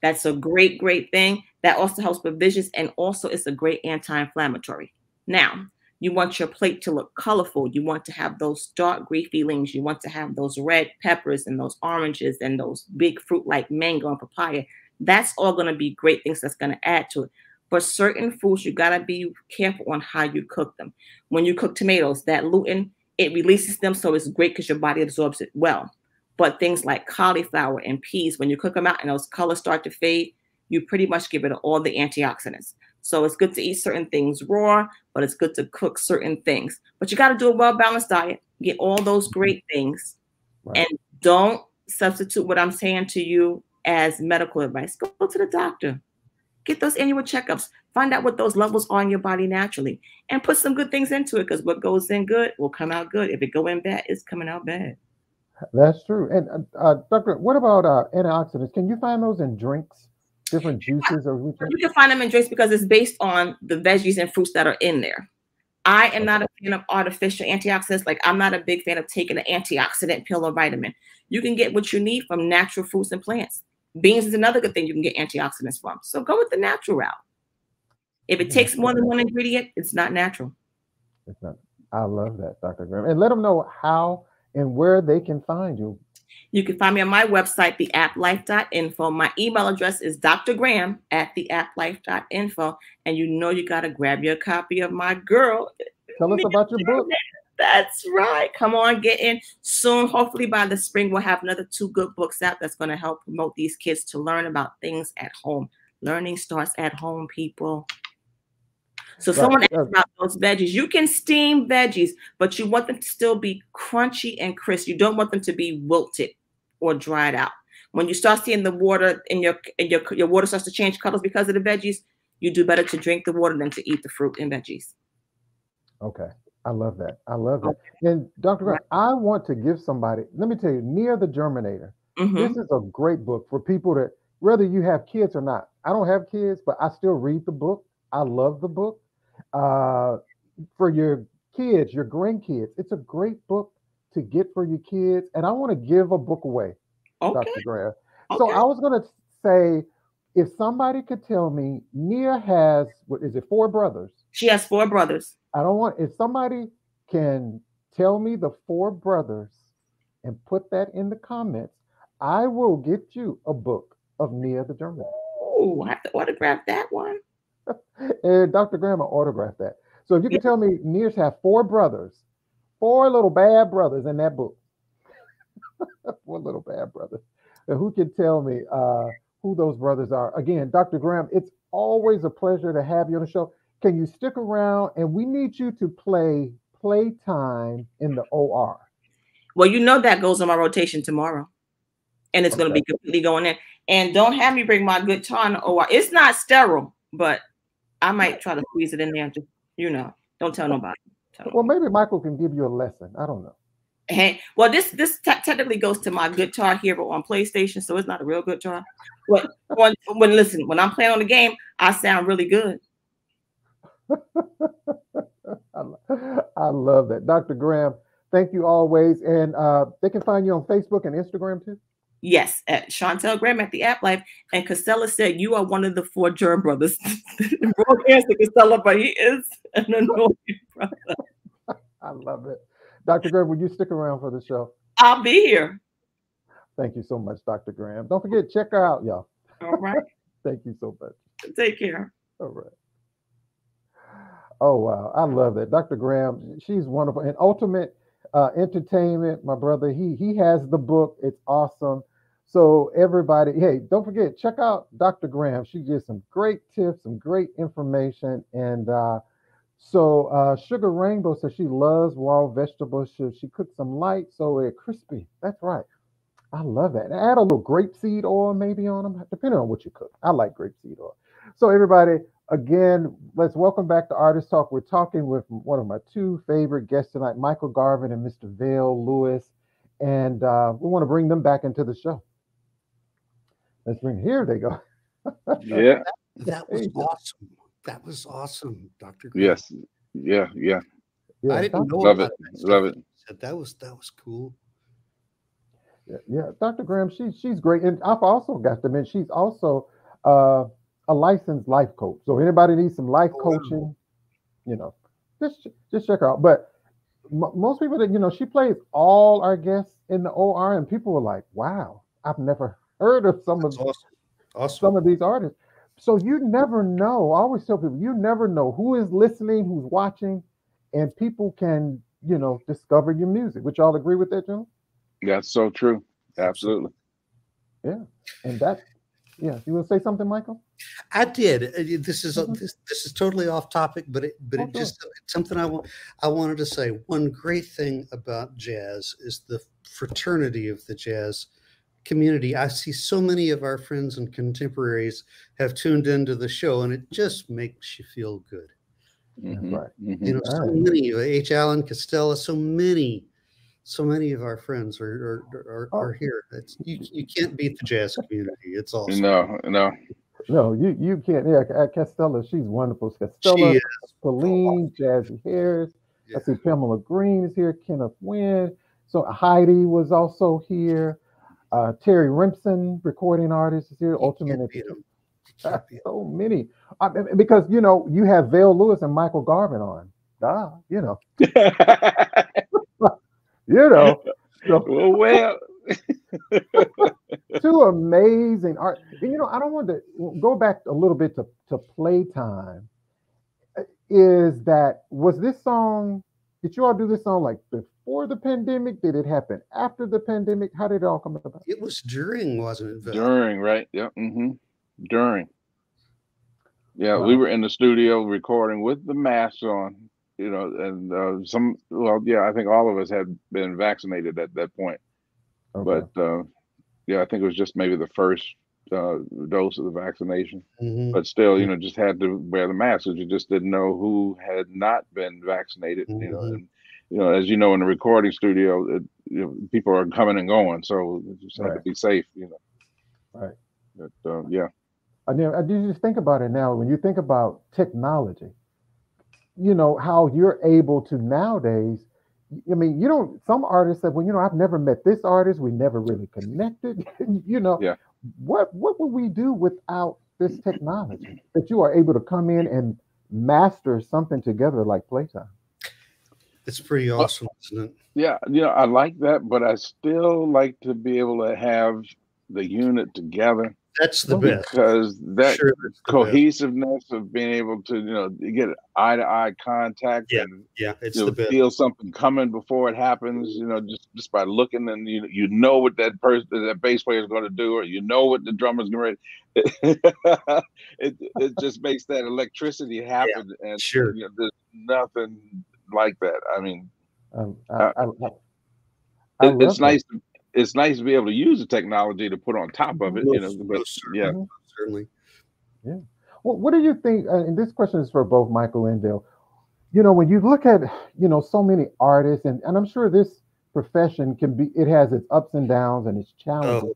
That's a great, great thing. That also helps with vision, and also it's a great anti-inflammatory. Now, you want your plate to look colorful. You want to have those dark green feelings. You want to have those red peppers and those oranges and those big fruit like mango and papaya. That's all going to be great things that's going to add to it. But certain foods, you got to be careful on how you cook them. When you cook tomatoes, that lutein, it releases them, so it's great because your body absorbs it well. But things like cauliflower and peas, when you cook them out and those colors start to fade, you pretty much give it all the antioxidants. So it's good to eat certain things raw, but it's good to cook certain things. But you got to do a well-balanced diet, get all those great things, and don't substitute what I'm saying to you as medical advice. Go to the doctor. Get those annual checkups. Find out what those levels are in your body naturally, and put some good things into it, because what goes in good will come out good. If it go in bad, it's coming out bad. That's true. And Doctor, what about antioxidants? Can you find those in drinks? Different juices or you can find them in drinks because it's based on the veggies and fruits that are in there. I am not a fan of artificial antioxidants. Like, I'm not a big fan of taking an antioxidant pill or vitamin. You can get what you need from natural fruits and plants. Beans is another good thing you can get antioxidants from. So go with the natural route. If it takes more than one ingredient, it's not natural. It's not. I love that, Dr. Graham. And let them know how and where they can find you. You can find me on my website, theapplife.info. My email address is drgraham@theapplife.info. And you know you got to grab your copy of my girl. Tell us about your book. That's right. Come on, get in soon. Hopefully by the spring, we'll have another 2 good books out that's going to help promote these kids to learn about things at home, Learning starts at home, people. So someone asked about those veggies. You can steam veggies, but you want them to still be crunchy and crisp. You don't want them to be wilted or dried out. When you start seeing the water in your water starts to change colors because of the veggies, you do better to drink the water than to eat the fruit and veggies. Okay. I love that. I love that. And Dr. Grant, I want to give somebody, let me tell you, Near the Germinator. This is a great book for people that, whether you have kids or not. I don't have kids, but I still read the book. I love the book. For your kids, your grandkids, it's a great book to get for your kids. And I want to give a book away, Dr. Graham. So I was going to say, if somebody could tell me, Nia has, what is it, 4 brothers? She has 4 brothers. I don't want, if somebody can tell me the 4 brothers and put that in the comments, I will get you a book of Nia the German. Oh, I have to autograph that one. And Dr. Graham will autograph that. So if you can tell me Nia's have 4 brothers, 4 little bad brothers in that book. 4 little bad brothers. And who can tell me who those brothers are? Again, Dr. Graham, it's always a pleasure to have you on the show. Can you stick around? And we need you to play Playtime in the OR. Well, you know that goes on my rotation tomorrow. And it's going to be completely going in. And don't have me bring my guitar in the OR. It's not sterile, but I might try to squeeze it in there. Just, you know, don't tell nobody. Well, maybe Michael can give you a lesson. I don't know. Hey, well, this technically goes to my Guitar Hero on PlayStation, so it's not a real guitar. But listen, when I'm playing on the game, I sound really good. I love that. Dr. Graham, thank you always. And they can find you on Facebook and Instagram too? Yes, at Chantel Graham at the App Life. And Casella said, you are one of the 4 germ brothers. Wrong answer, Casella, but he is an annoying brother. I love it. Dr. Graham, will you stick around for the show? I'll be here. Thank you so much, Dr. Graham. Don't forget, check her out, y'all. All right. Thank you so much. Take care. All right. Oh, wow. I love that. Dr. Graham, she's wonderful. And Ultimate Entertainment, my brother, he has the book. It's awesome. So everybody, hey, don't forget, check out Dr. Graham. She gives some great tips, some great information. And so Sugar Rainbow says she loves raw vegetables. She cooks them light so they're crispy. That's right. I love that. And add a little grapeseed oil maybe on them, depending on what you cook. I like grapeseed oil. So everybody, again, let's welcome back to Artist Talk. We're talking with one of my 2 favorite guests tonight, Michael Garvin and Mr. VEL LEWIS. And we want to bring them back into the show. Let's bring, here they go. Yeah. That was awesome. That was awesome, Dr. Graham. Yes. Yeah. I didn't know love about it. Love it. That was cool. Yeah. Dr. Graham, she's great. And I've also got to mention, she's also a licensed life coach. So anybody needs some life coaching, you know, just check her out. But most people that, you know, she plays all our guests in the OR, and people were like, wow, I've never heard of some of these artists. So you never know. I always tell people, you never know who is listening, who's watching, and people can, you know, discover your music. Would y'all agree with that, John? That's so true. Absolutely. Yeah. And that, yeah. You want to say something, Michael? I did. This is this is totally off topic, but it's something I wanted to say. One great thing about jazz is the fraternity of the jazz community. I see so many of our friends and contemporaries have tuned into the show, and it just makes you feel good. Mm-hmm. Right. Mm-hmm. You know, so many H. Allen Costello, so many of our friends are here. You can't beat the jazz community. It's awesome. No, you can't. Yeah, Costello, she's wonderful. Costello, Pauline, Jazzie Harris. Yeah. I see Pamela Green is here. Kenneth Wynn. So Heidi was also here. Terry Rimpson, recording artist, is here. Ultimate Entertainment. So many. Because, you know, you have VEL LEWIS and Michael Garvin on. You know. You know. So, well. 2 amazing art. You know, I don't want to go back a little bit to Playtime. Was this song, did you all do this song like before the pandemic? Did it happen after the pandemic? How did it all come about? It was during, wasn't it, VEL? During, right? Yeah. Mm-hmm. During. Yeah, we were in the studio recording with the masks on, you know, and I think all of us had been vaccinated at that point. Okay. But yeah, I think it was just maybe the first dose of the vaccination. But still, you know, just had to wear the mask because you just didn't know who had not been vaccinated, you know. And, you know, as you know, in the recording studio, you know, people are coming and going, so you just had to be safe, you know. Right. But yeah. I mean, you just think about it now. When you think about technology, you know, how you're able to nowadays. I mean, you don't. Some artists say, "Well, you know, I've never met this artist. We never really connected." You know, what would we do without this technology that you are able to come in and master something together like Playtime? It's pretty awesome, isn't it? Yeah, you know, I like that, but I still like to be able to have the unit together. That's the best, because that cohesiveness of being able to, you know, get eye to eye contact and it's you know, the best. Feel something coming before it happens, you know, just by looking, and you know what that bass player is going to do, or you know what the drummer's going to. It just makes that electricity happen, and you know, there's nothing like that. I mean, it's nice. It's nice to be able to use the technology to put on top of it, you know. But certainly. Yeah. Well, what do you think? And this question is for both Michael and Dale. You know, when you look at, you know, so many artists, and I'm sure this profession it has its ups and downs and its challenges.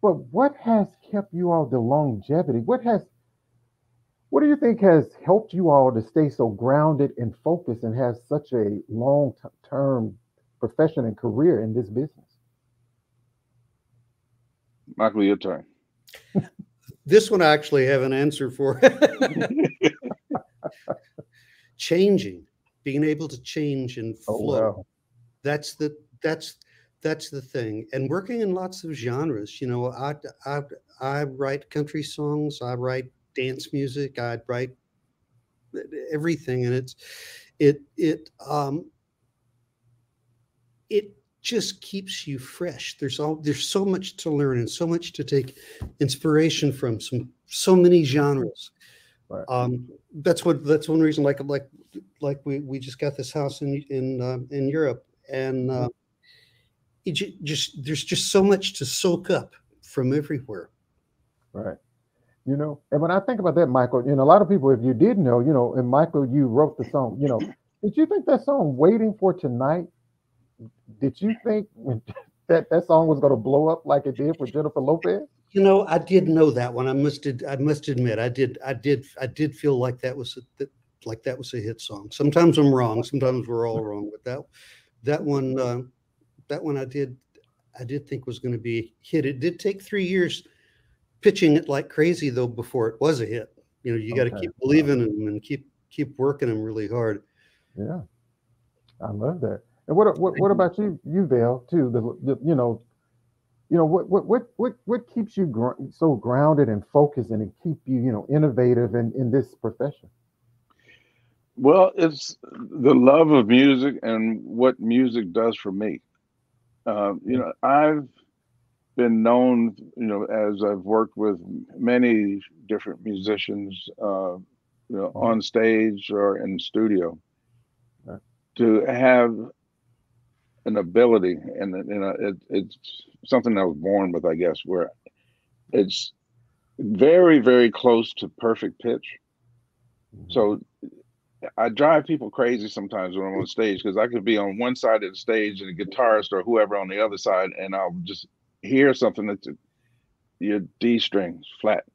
But what has kept you all the longevity? What do you think has helped you all to stay so grounded and focused and have such a long-term profession and career in this business? Michael, your turn. This one I actually have an answer for. Changing, being able to change and flow. Wow. That's the thing. And working in lots of genres. You know, I write country songs. I write dance music. I write everything, and it just keeps you fresh. There's so much to learn and so much to take inspiration from. So many genres. Right. That's one reason. Like we just got this house in Europe, and there's just so much to soak up from everywhere. Right. You know, and when I think about that, Michael, you know, a lot of people, if you did know, you know, and Michael, you wrote the song. You know, did you think that song "Waiting for Tonight"? Did you think when that song was going to blow up like it did for Jennifer Lopez? You know, I did know that one. I must admit, I did feel like that was a hit song. Sometimes I'm wrong. Sometimes we're all wrong. But that one I did think was going to be a hit. It did take 3 years pitching it like crazy though before it was a hit. You know, you got to keep believing them and keep working them really hard. Yeah, I love that. And what about you, Vel, too? You know, what keeps you so grounded and focused and keep you, you know, innovative in this profession? Well, it's the love of music and what music does for me. You know, I've been known, you know, as I've worked with many different musicians, you know, on stage or in studio, to have an ability, and you know, it's something I was born with, I guess, where it's very, very close to perfect pitch. So I drive people crazy sometimes when I'm on stage, because I could be on one side of the stage and a guitarist or whoever on the other side, and I'll just hear something that's your D strings flat.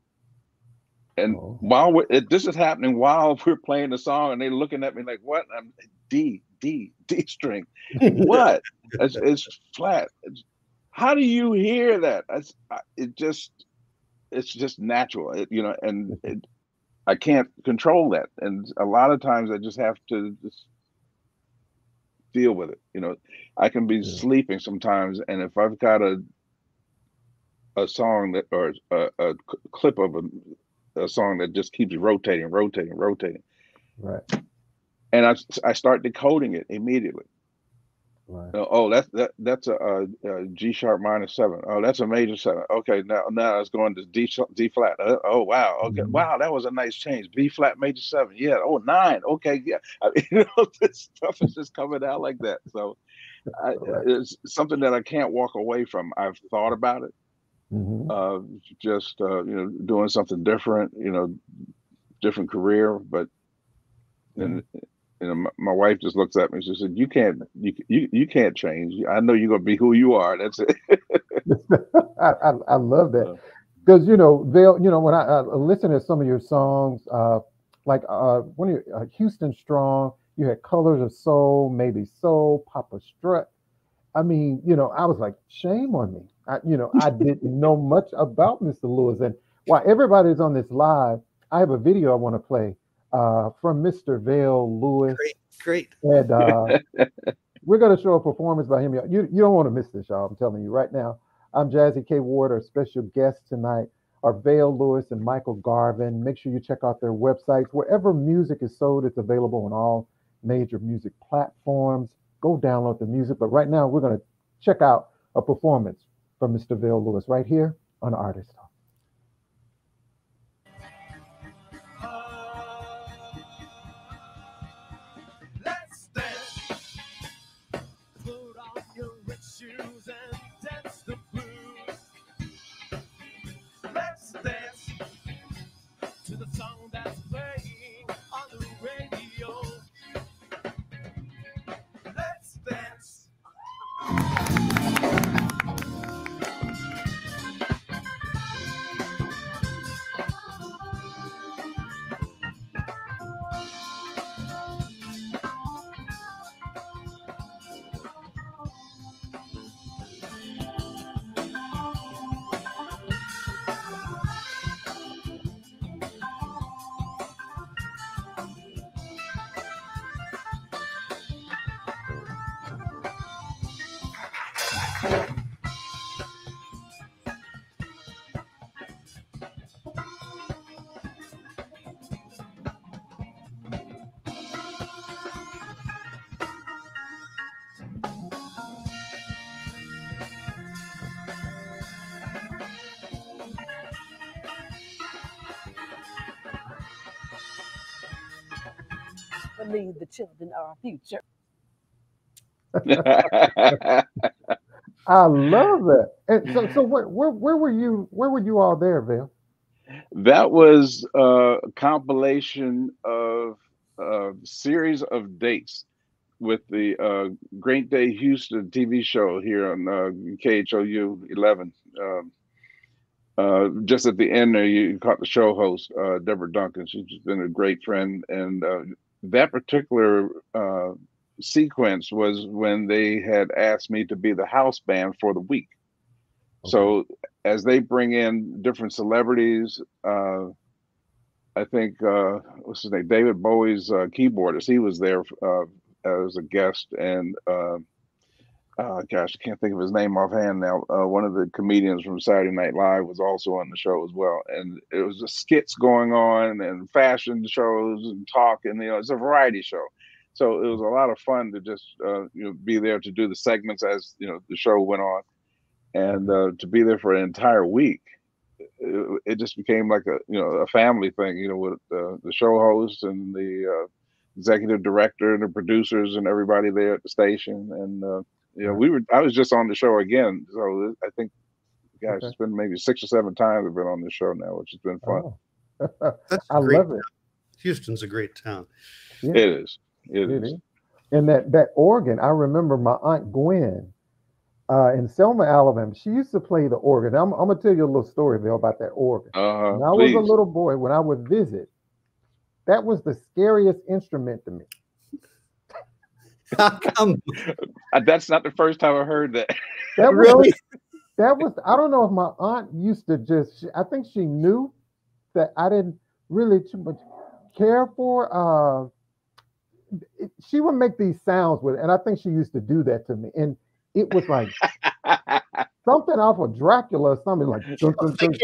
And while this is happening while we're playing the song, and they're looking at me like, "What?" I'm D string. What? It's flat. How do you hear that? It's just natural, you know, and I can't control that. And a lot of times I just have to just deal with it. You know, I can be sleeping sometimes, and if I've got a song that, or a clip of a song that just keeps rotating. Right. And I start decoding it immediately. Right. Oh, that's a G sharp -7. Oh, that's a major 7. Okay, now it's going to D flat. Oh wow, okay, wow, that was a nice change. B flat major 7. Yeah. Oh, 9. Okay, yeah. This stuff is just coming out like that. So Right. it's something that I can't walk away from. I've thought about it. Just doing something different. Different career, but and. My wife just looks at me. She said, "You can't change. I know you're gonna be who you are. That's it." I love that because Vel. When I listen to some of your songs, like one of your Houston Strong, you had Colors of Soul, maybe Soul, Papa Strut. I mean, I was like, shame on me. I didn't know much about Mr. Lewis, and while everybody's on this live, I have a video I want to play. From Mr. VEL Lewis. Great. And we're going to show a performance by him. You don't want to miss this, y'all. I'm telling you right now. I'm Jazzie K Ward. Our special guests tonight are VEL Lewis and Michael Garvin. Make sure you check out their websites. Wherever music is sold, it's available on all major music platforms. Go download the music. But right now, we're going to check out a performance from Mr. VEL Lewis right here on Artist Talk. Believe the children are our future. I love that. And so where were you? Where were you all there, Vel? That was a compilation of a series of dates with the Great Day Houston TV show here on KHOU 11. Just at the end there, you caught the show host, Deborah Duncan. She's been a great friend. And that particular sequence was when they had asked me to be the house band for the week. Okay. So as they bring in different celebrities, I think, what's his name? David Bowie's keyboardist, he was there as a guest. And gosh, I can't think of his name offhand now. One of the comedians from Saturday Night Live was also on the show as well. And it was just skits going on and fashion shows and talk, and it's a variety show. So it was a lot of fun to just be there to do the segments as the show went on, and to be there for an entire week. It just became like a family thing, with the show host and the executive director and the producers and everybody there at the station. And I was just on the show again, so I think, gosh, it's been maybe 6 or 7 times I've been on this show now, which has been fun. Oh. I love it. Houston's a great town. Yeah. It is. It is. And that organ, I remember my Aunt Gwen in Selma, Alabama. She used to play the organ. I'm gonna tell you a little story, Bill, about that organ. When I was a little boy, when I would visit, that was the scariest instrument to me. How come? That's not the first time I heard that. That really? That was, I don't know if my aunt used to I think she knew that I didn't really too much care for. She would make these sounds with it, and I think she used to do that to me. And it was like something off of Dracula or something like. It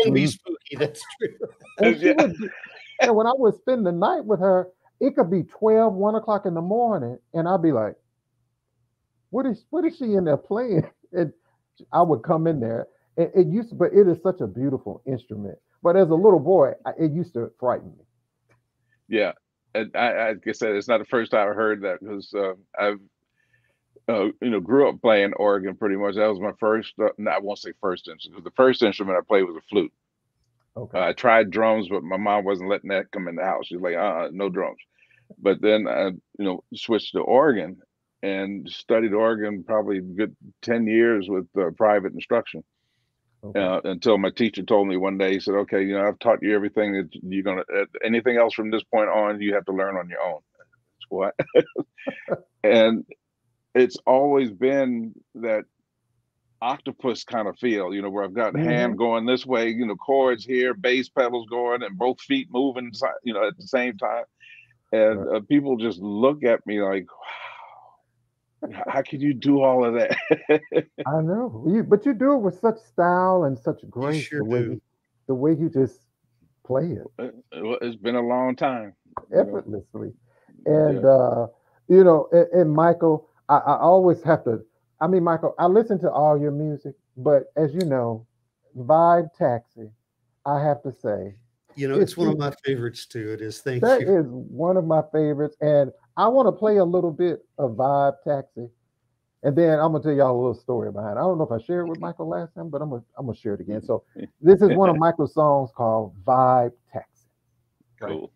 can be spooky. That's true. And she would, and when I would spend the night with her, it could be 12, 1 o'clock in the morning, and I'd be like, what is she in there playing? And I would come in there. It used to, but it is such a beautiful instrument. But as a little boy, it used to frighten me. Yeah, and I like I said, it's not the first time I heard that, because I've grew up playing organ pretty much. That was my first. No, I won't say first instrument. The first instrument I played was a flute. Okay. I tried drums, but my mom wasn't letting that come in the house. She's like, no drums. But then I, switched to organ and studied organ probably a good 10 years with private instruction. Okay. Until my teacher told me one day, he said, okay, I've taught you everything that you're going to, anything else from this point on, you have to learn on your own. What? And it's always been that octopus kind of feel, where I've got hand going this way, chords here, bass pedals going, and both feet moving, at the same time. And people just look at me like, wow, how could you do all of that? I know, but you do it with such style and such grace. Sure the way you just play it. It's been a long time. Effortlessly. And, and Michael, I always have to, Michael, I listen to all your music, but as you know, Vibe Taxi, I have to say. It's one of my favorites too. It is. Thank you. That is one of my favorites. And I want to play a little bit of Vibe Taxi. And then I'm going to tell y'all a little story behind it. I don't know if I shared it with Michael last time, but I'm going to share it again. So this is one of Michael's songs called Vibe Taxi. Cool.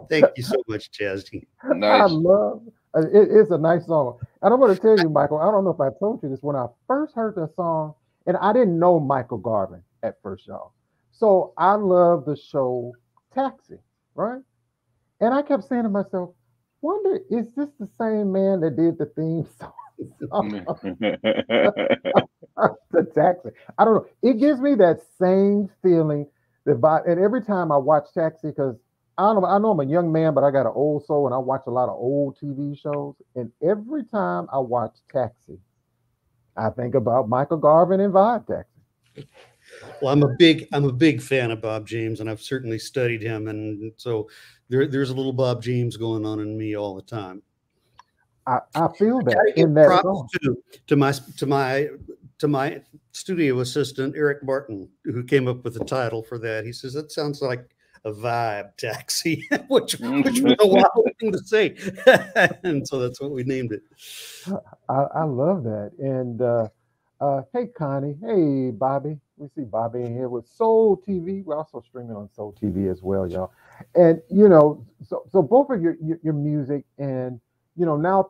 Thank you so much, Jazzie. Nice. I love it. It's a nice song. And I'm going to tell you, Michael, I don't know if I told you this, when I first heard that song, and I didn't know Michael Garvin at first, y'all. So I love the show Taxi, right? And I kept saying to myself, wonder, is this the same man that did the theme song? The Taxi. I don't know. It gives me that same feeling. And every time I watch Taxi, because I know I'm a young man, but I got an old soul, and I watch a lot of old TV shows. And every time I watch Taxi, I think about Michael Garvin and Vibe Taxi. Well, I'm a big fan of Bob James, and I've certainly studied him, and so there's a little Bob James going on in me all the time. I feel that in that song. To my studio assistant Eric Martin, who came up with the title for that. He says that sounds like a vibe taxi, which was a wild thing to say, and so that's what we named it. I love that. And hey Connie, hey Bobby, we see Bobby in here with Soul TV. We're also streaming on Soul TV as well, y'all. And so both of your music, and now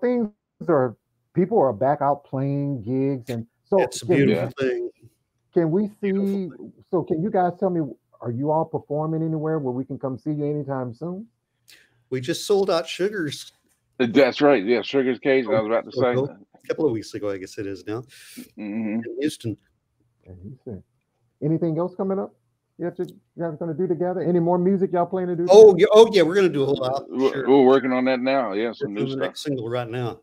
people are back out playing gigs, and so it's a beautiful thing. Can we see? So can you guys tell me? Are you all performing anywhere where we can come see you anytime soon? We just sold out Sugars. That's right. Yeah, Sugars Cage. I was about to say a couple of weeks ago, I guess it is now. In Houston. Anything else coming up? You guys going to do together? Any more music y'all planning to do? Oh yeah, we're going to do a whole lot. We're working on that now. Yeah, some new stuff. Next single right now.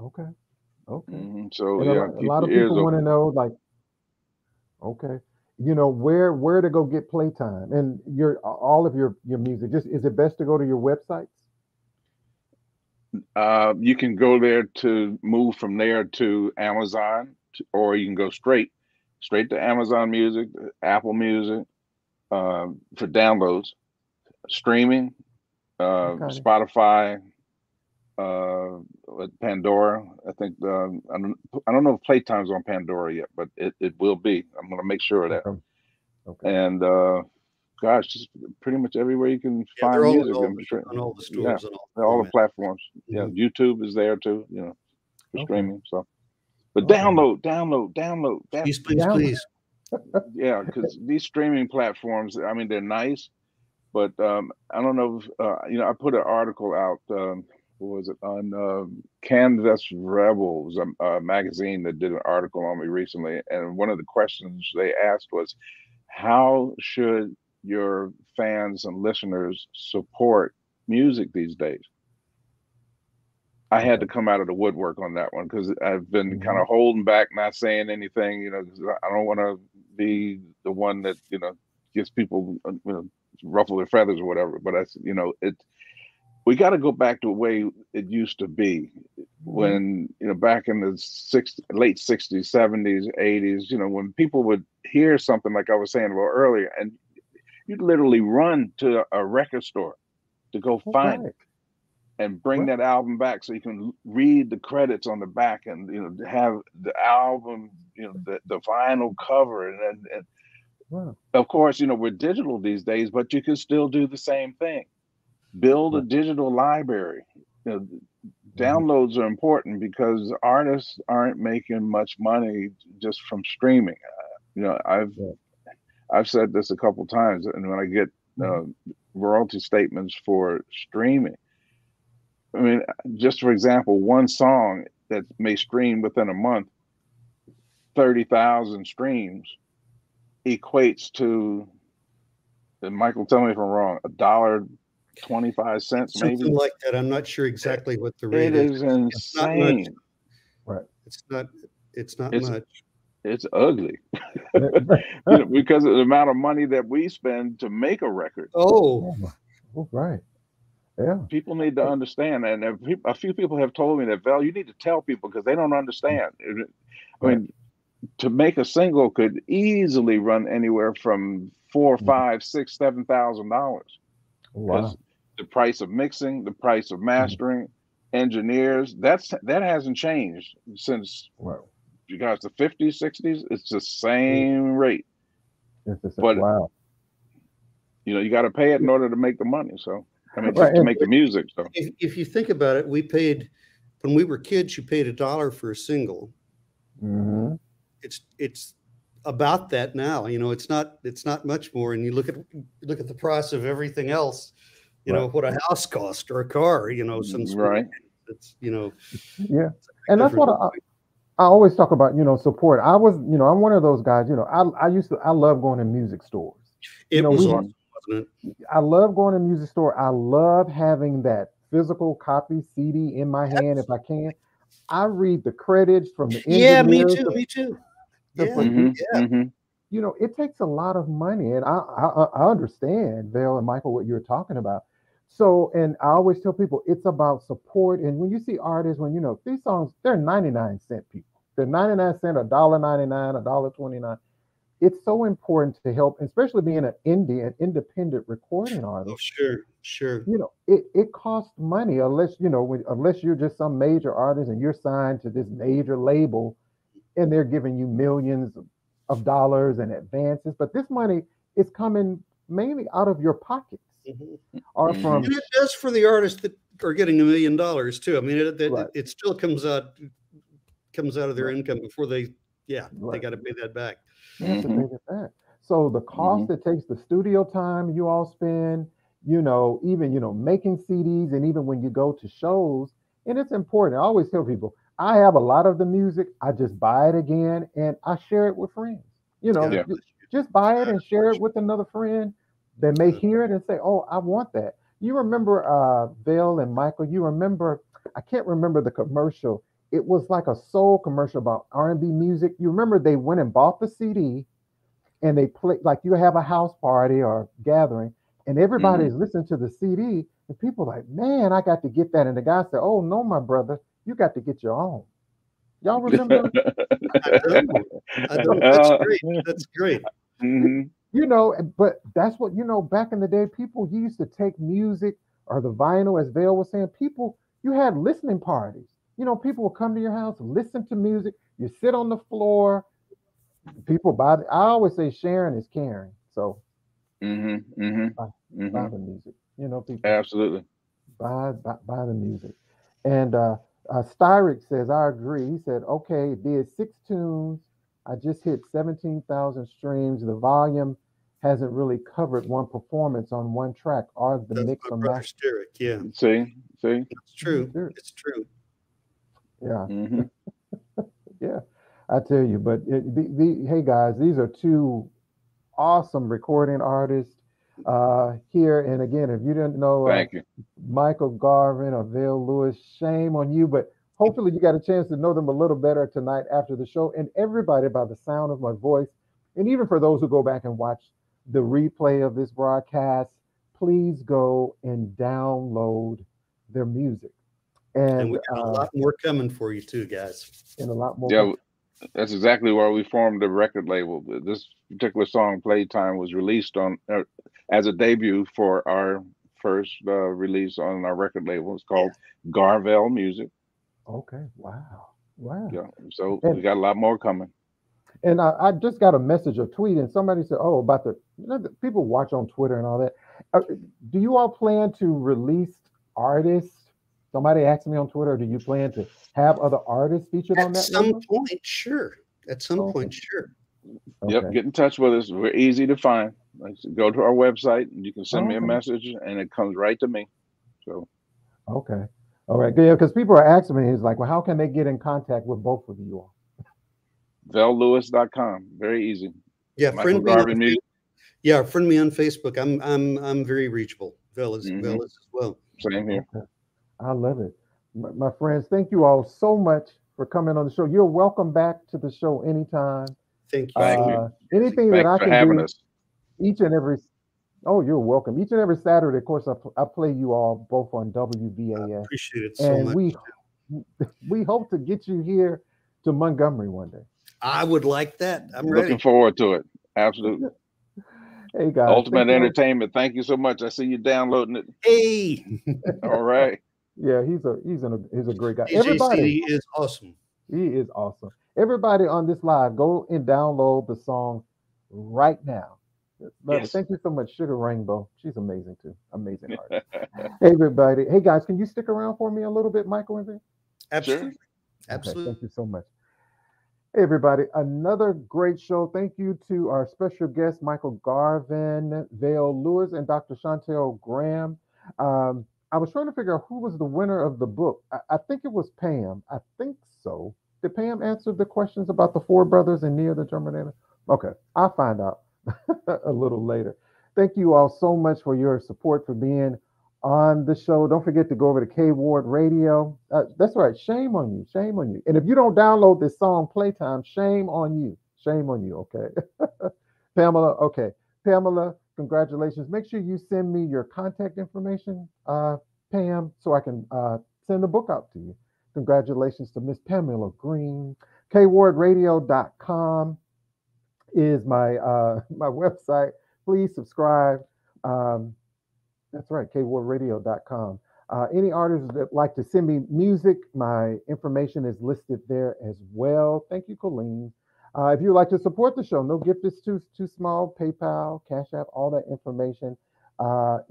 Okay. Okay. So And yeah, a keep lot your of ears people want to open. know, like, okay, you know, where to go get playtime and all of your music. Just is it best to go to your websites? You can go there to move from there to Amazon, or you can go straight to Amazon Music, Apple Music, for downloads, streaming, Okay. Spotify, Pandora. I think I don't know if Playtime's on Pandora yet, but it will be. I'm going to make sure of that. Okay. Okay. And gosh, just pretty much everywhere you can Yeah, they're find all music. on all the Yeah, stores and all the all the formats. platforms. Yeah, Mhm. YouTube is there too. You know, for Okay. streaming. So, but Okay. download. That's Please, please, Down. please. yeah, because these streaming platforms, I mean, they're nice, but I don't know if you know. I put an article out. What was it on Canvas Rebels, a magazine that did an article on me recently, and one of the questions they asked was, how should your fans and listeners support music these days? I had to Okay. come out of the woodwork on that one because I've been kind Mhm. of holding back, not saying anything, you know, 'cause I don't want to be the one that, you know, gets people, you know, ruffle their feathers or whatever. But you know, we got to go back to the way it used to be Mhm. when, you know, back in the late 60s, 70s, 80s, you know, when people would hear something like I was saying a little earlier, and you'd literally run to a record store to go All find right. it and bring Right. that album back so you can read the credits on the back and, you know, have the album, you know, the vinyl cover. And Wow. of course, you know, we're digital these days, but you can still do the same thing. Build a Right. digital library. You know, Mhm. downloads are important because artists aren't making much money just from streaming. You know, Yeah. I've said this a couple times, and when I get Mhm. royalty statements for streaming, I mean, just for example, one song that may stream within a month, 30,000 streams equates to, and Michael, tell me if I'm wrong, $1.25 Something maybe. like that. I'm not sure exactly what the rate It is. is It's not much. insane. Right. It's not. It's not It's much. it's ugly. You know, because of the amount of money that we spend to make a record. Oh, Oh, right. Yeah. People need to understand, and a few people have told me that, Vel, you need to tell people because they don't understand. I Right. mean, to make a single could easily run anywhere from $4, Mhm. $5, $6, $7,000 because Wow. the price of mixing, the price of Mhm. mastering, engineers, that hasn't changed since, Wow. you guys, the 50s, 60s. It's the same rate, It's the same. but Wow. you know, you got to pay it in order to make the money. So, I mean, Right. to And make the music. So, if you think about it, we paid when we were kids. You paid $1 for a single. mhm. It's about that now. You know, it's not much more. And you look at the price of everything else. You know Right. what a house cost or a car. You know, since right. it's you know Yeah. And that's different. what I always talk about, support. I'm one of those guys, I love going to music stores. You It know, was we awesome, wasn't it? I love going to music store. I love having that physical copy CD in my hand if I can. I read the credits from the Yeah, me engineers, too. Me too. the Yeah, producer. yeah. It takes a lot of money, and I understand, Vale and Michael, what you're talking about. So, and I always tell people it's about support. And when you see artists, when these songs, they're 99 cent people. They're 99 cent, $1.99, $1.29. It's so important to help, especially being an indie, an independent recording Oh, artist. sure. It costs money unless you're just some major artist and you're signed to this major label and they're giving you millions of dollars in advances. But this money is coming mainly out of your pockets Mhm. or Mhm. from And it does for the artists that are getting $1 million too. I mean, right, it still comes out of their right, income before they right. got to pay that back. They have to pay it back. So the cost Mhm. it takes, the studio time you all spend, even making CDs, and even when you go to shows, and it's important. I always tell people I have a lot of the music. I just buy it again and I share it with friends. God Yeah. bless Just buy it God and share bless it with another friend that may God. hear it and say, "Oh, I want that." You remember Bill and Michael? You remember? I can't remember the commercial. it was like a soul commercial about R&B music. You remember they went and bought the CD and they play, like you have a house party or gathering and everybody's listening to the CD and people are like, man, I got to get that. And the guy said, oh no, my brother, you got to get your own. Y'all remember? I don't. That's great. That's great. You know, but that's what, you know, back in the day, people used to take music or the vinyl, as Vale was saying, people, you had listening parties. You know, people would come to your house, listen to music, you sit on the floor, people buy, I always say sharing is caring. So buy the music, you know, people. Absolutely. Buy the music. And Styric says, I agree. He said, okay, did 6 tunes. I just hit 17,000 streams. The volume hasn't really covered one performance on one track or the That's mix my on brother that. Styric. Yeah. See? It's true. It's true. Yeah. Yeah. I tell you, but hey guys, these are 2 awesome recording artists here. And again, if you didn't know Thank you. Michael Garvin or VEL LEWIS, shame on you, but hopefully you got a chance to know them a little better tonight after the show. And everybody, by the sound of my voice, and even for those who go back and watch the replay of this broadcast, please go and download their music. And we got a lot more coming for you too, guys. And a lot more. Yeah, that's exactly why we formed the record label. This particular song, Playtime, was released on as a debut for our first release on our record label. It's called Garvel Music. Okay. Wow. Yeah. So we got a lot more coming. And I just got a message, a tweet, and somebody said, "Oh, about the people watch on Twitter and all that. Do you all plan to release artists?" Somebody asked me on Twitter, "Do you plan to have other artists featured on that?" At some point, sure. At some point, sure. Yep. Get in touch with us. We're easy to find. Go to our website, and you can send me a message, and it comes right to me. So. Okay. All right. Yeah, because people are asking me, it's like, well, how can they get in contact with both of you all? VELLEWIS.com. Very easy. Yeah, friend me on Facebook. Yeah, friend me on Facebook. I'm very reachable. VEL is as well. Same here. Okay. I love it. My friends, thank you all so much for coming on the show. You're welcome back to the show anytime. Thank you. Thank you. Anything that I can having do us. Each and every, oh, you're welcome. Each and every Saturday, of course, I play you all both on WBAS. I appreciate it so much. We hope to get you here to Montgomery one day. I would like that. I'm looking ready. forward to it. Absolutely. Hey guys, Ultimate Entertainment. Thank you so much. I see you downloading it. Hey. All right. Yeah, he's a great guy. DJ Everybody CD is awesome. He is awesome. Everybody on this live, go and download the song right now. Yes. Thank you so much, Sugar Rainbow. She's amazing too. Amazing artist. Hey everybody. Hey guys, can you stick around for me a little bit, Michael? Absolutely. Sure. Absolutely. Okay, thank you so much. Hey everybody, another great show. Thank you to our special guests, Michael Garvin, VEL LEWIS, and Dr. Chantel Graham. I was trying to figure out who was the winner of the book. I think it was Pam. I think so. Did Pam answer the questions about the four brothers and Nia the Terminator? Okay, I'll find out a little later. Thank you all so much for your support, for being on the show. Don't forget to go over to K Ward Radio. That's right. Shame on you. Shame on you. And if you don't download this song, Playtime, shame on you. Shame on you. Okay. Pamela. Okay. Pamela, congratulations. Make sure you send me your contact information, Pam, so I can send the book out to you. Congratulations to Miss Pamela Green. KWardRadio.com is my my website. Please subscribe. That's right, KWardRadio.com. Any artists that like to send me music, my information is listed there as well. Thank you, Colleen. If you'd like to support the show, no gift is too small. PayPal, Cash App, all that information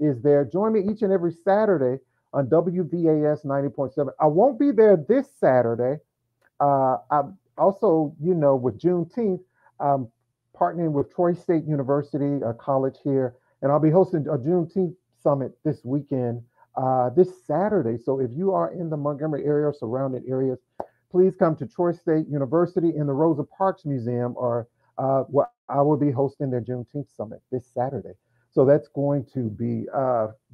is there. Join me each and every Saturday on WBAS 90.7. I won't be there this Saturday. I'm also, with Juneteenth, I'm partnering with Troy State University, a college here, and I'll be hosting a Juneteenth summit this weekend, this Saturday. So if you are in the Montgomery area or surrounding areas, please come to Troy State University in the Rosa Parks Museum, or what I will be hosting their Juneteenth summit this Saturday. So that's going to be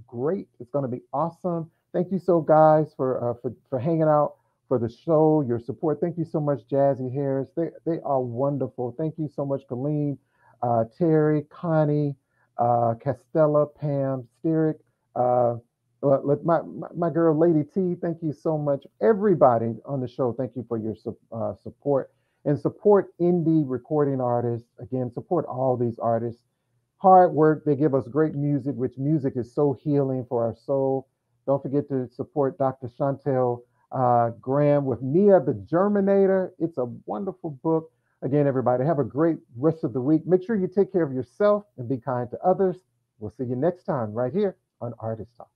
great. It's going to be awesome. Thank you so guys for hanging out for the show, your support. Thank you so much, Jazzie Harris. They are wonderful. Thank you so much, Colleen, Terry, Connie, Castella, Pam, Sterick, my girl, Lady T. Thank you so much. Everybody on the show, thank you for your support. And support indie recording artists. Again, support all these artists. Hard work. They give us great music, which music is so healing for our soul. Don't forget to support Dr. Chantel Graham with Mia the Germinator. It's a wonderful book. Again, everybody, have a great rest of the week. Make sure you take care of yourself and be kind to others. We'll see you next time right here on Artist Talk.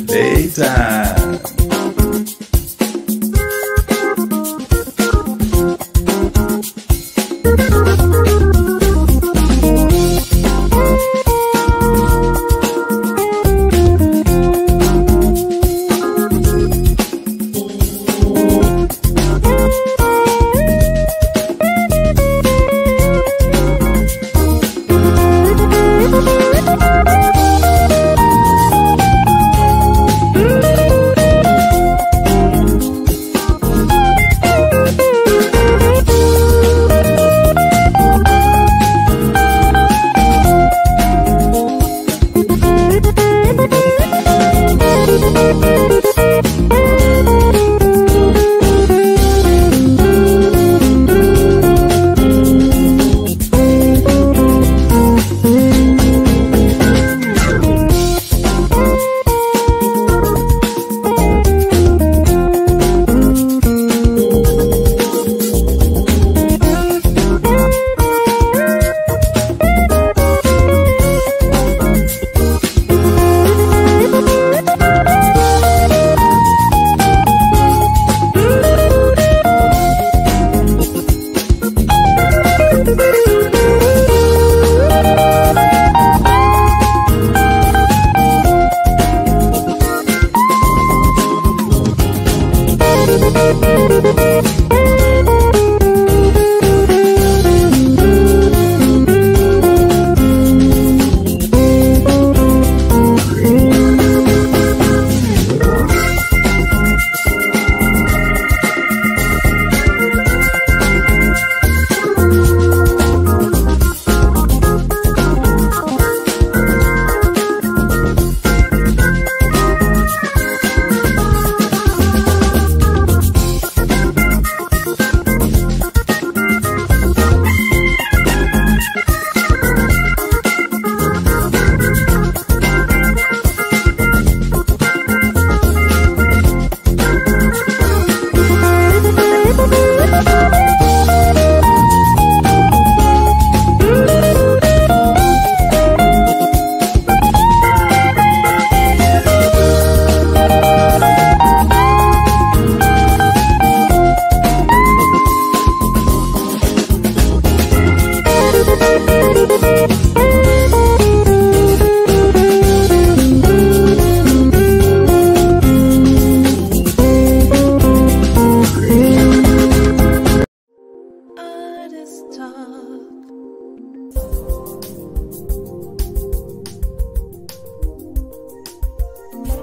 Daytime.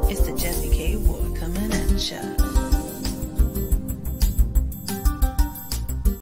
It's the Jazzie K Ward coming at ya.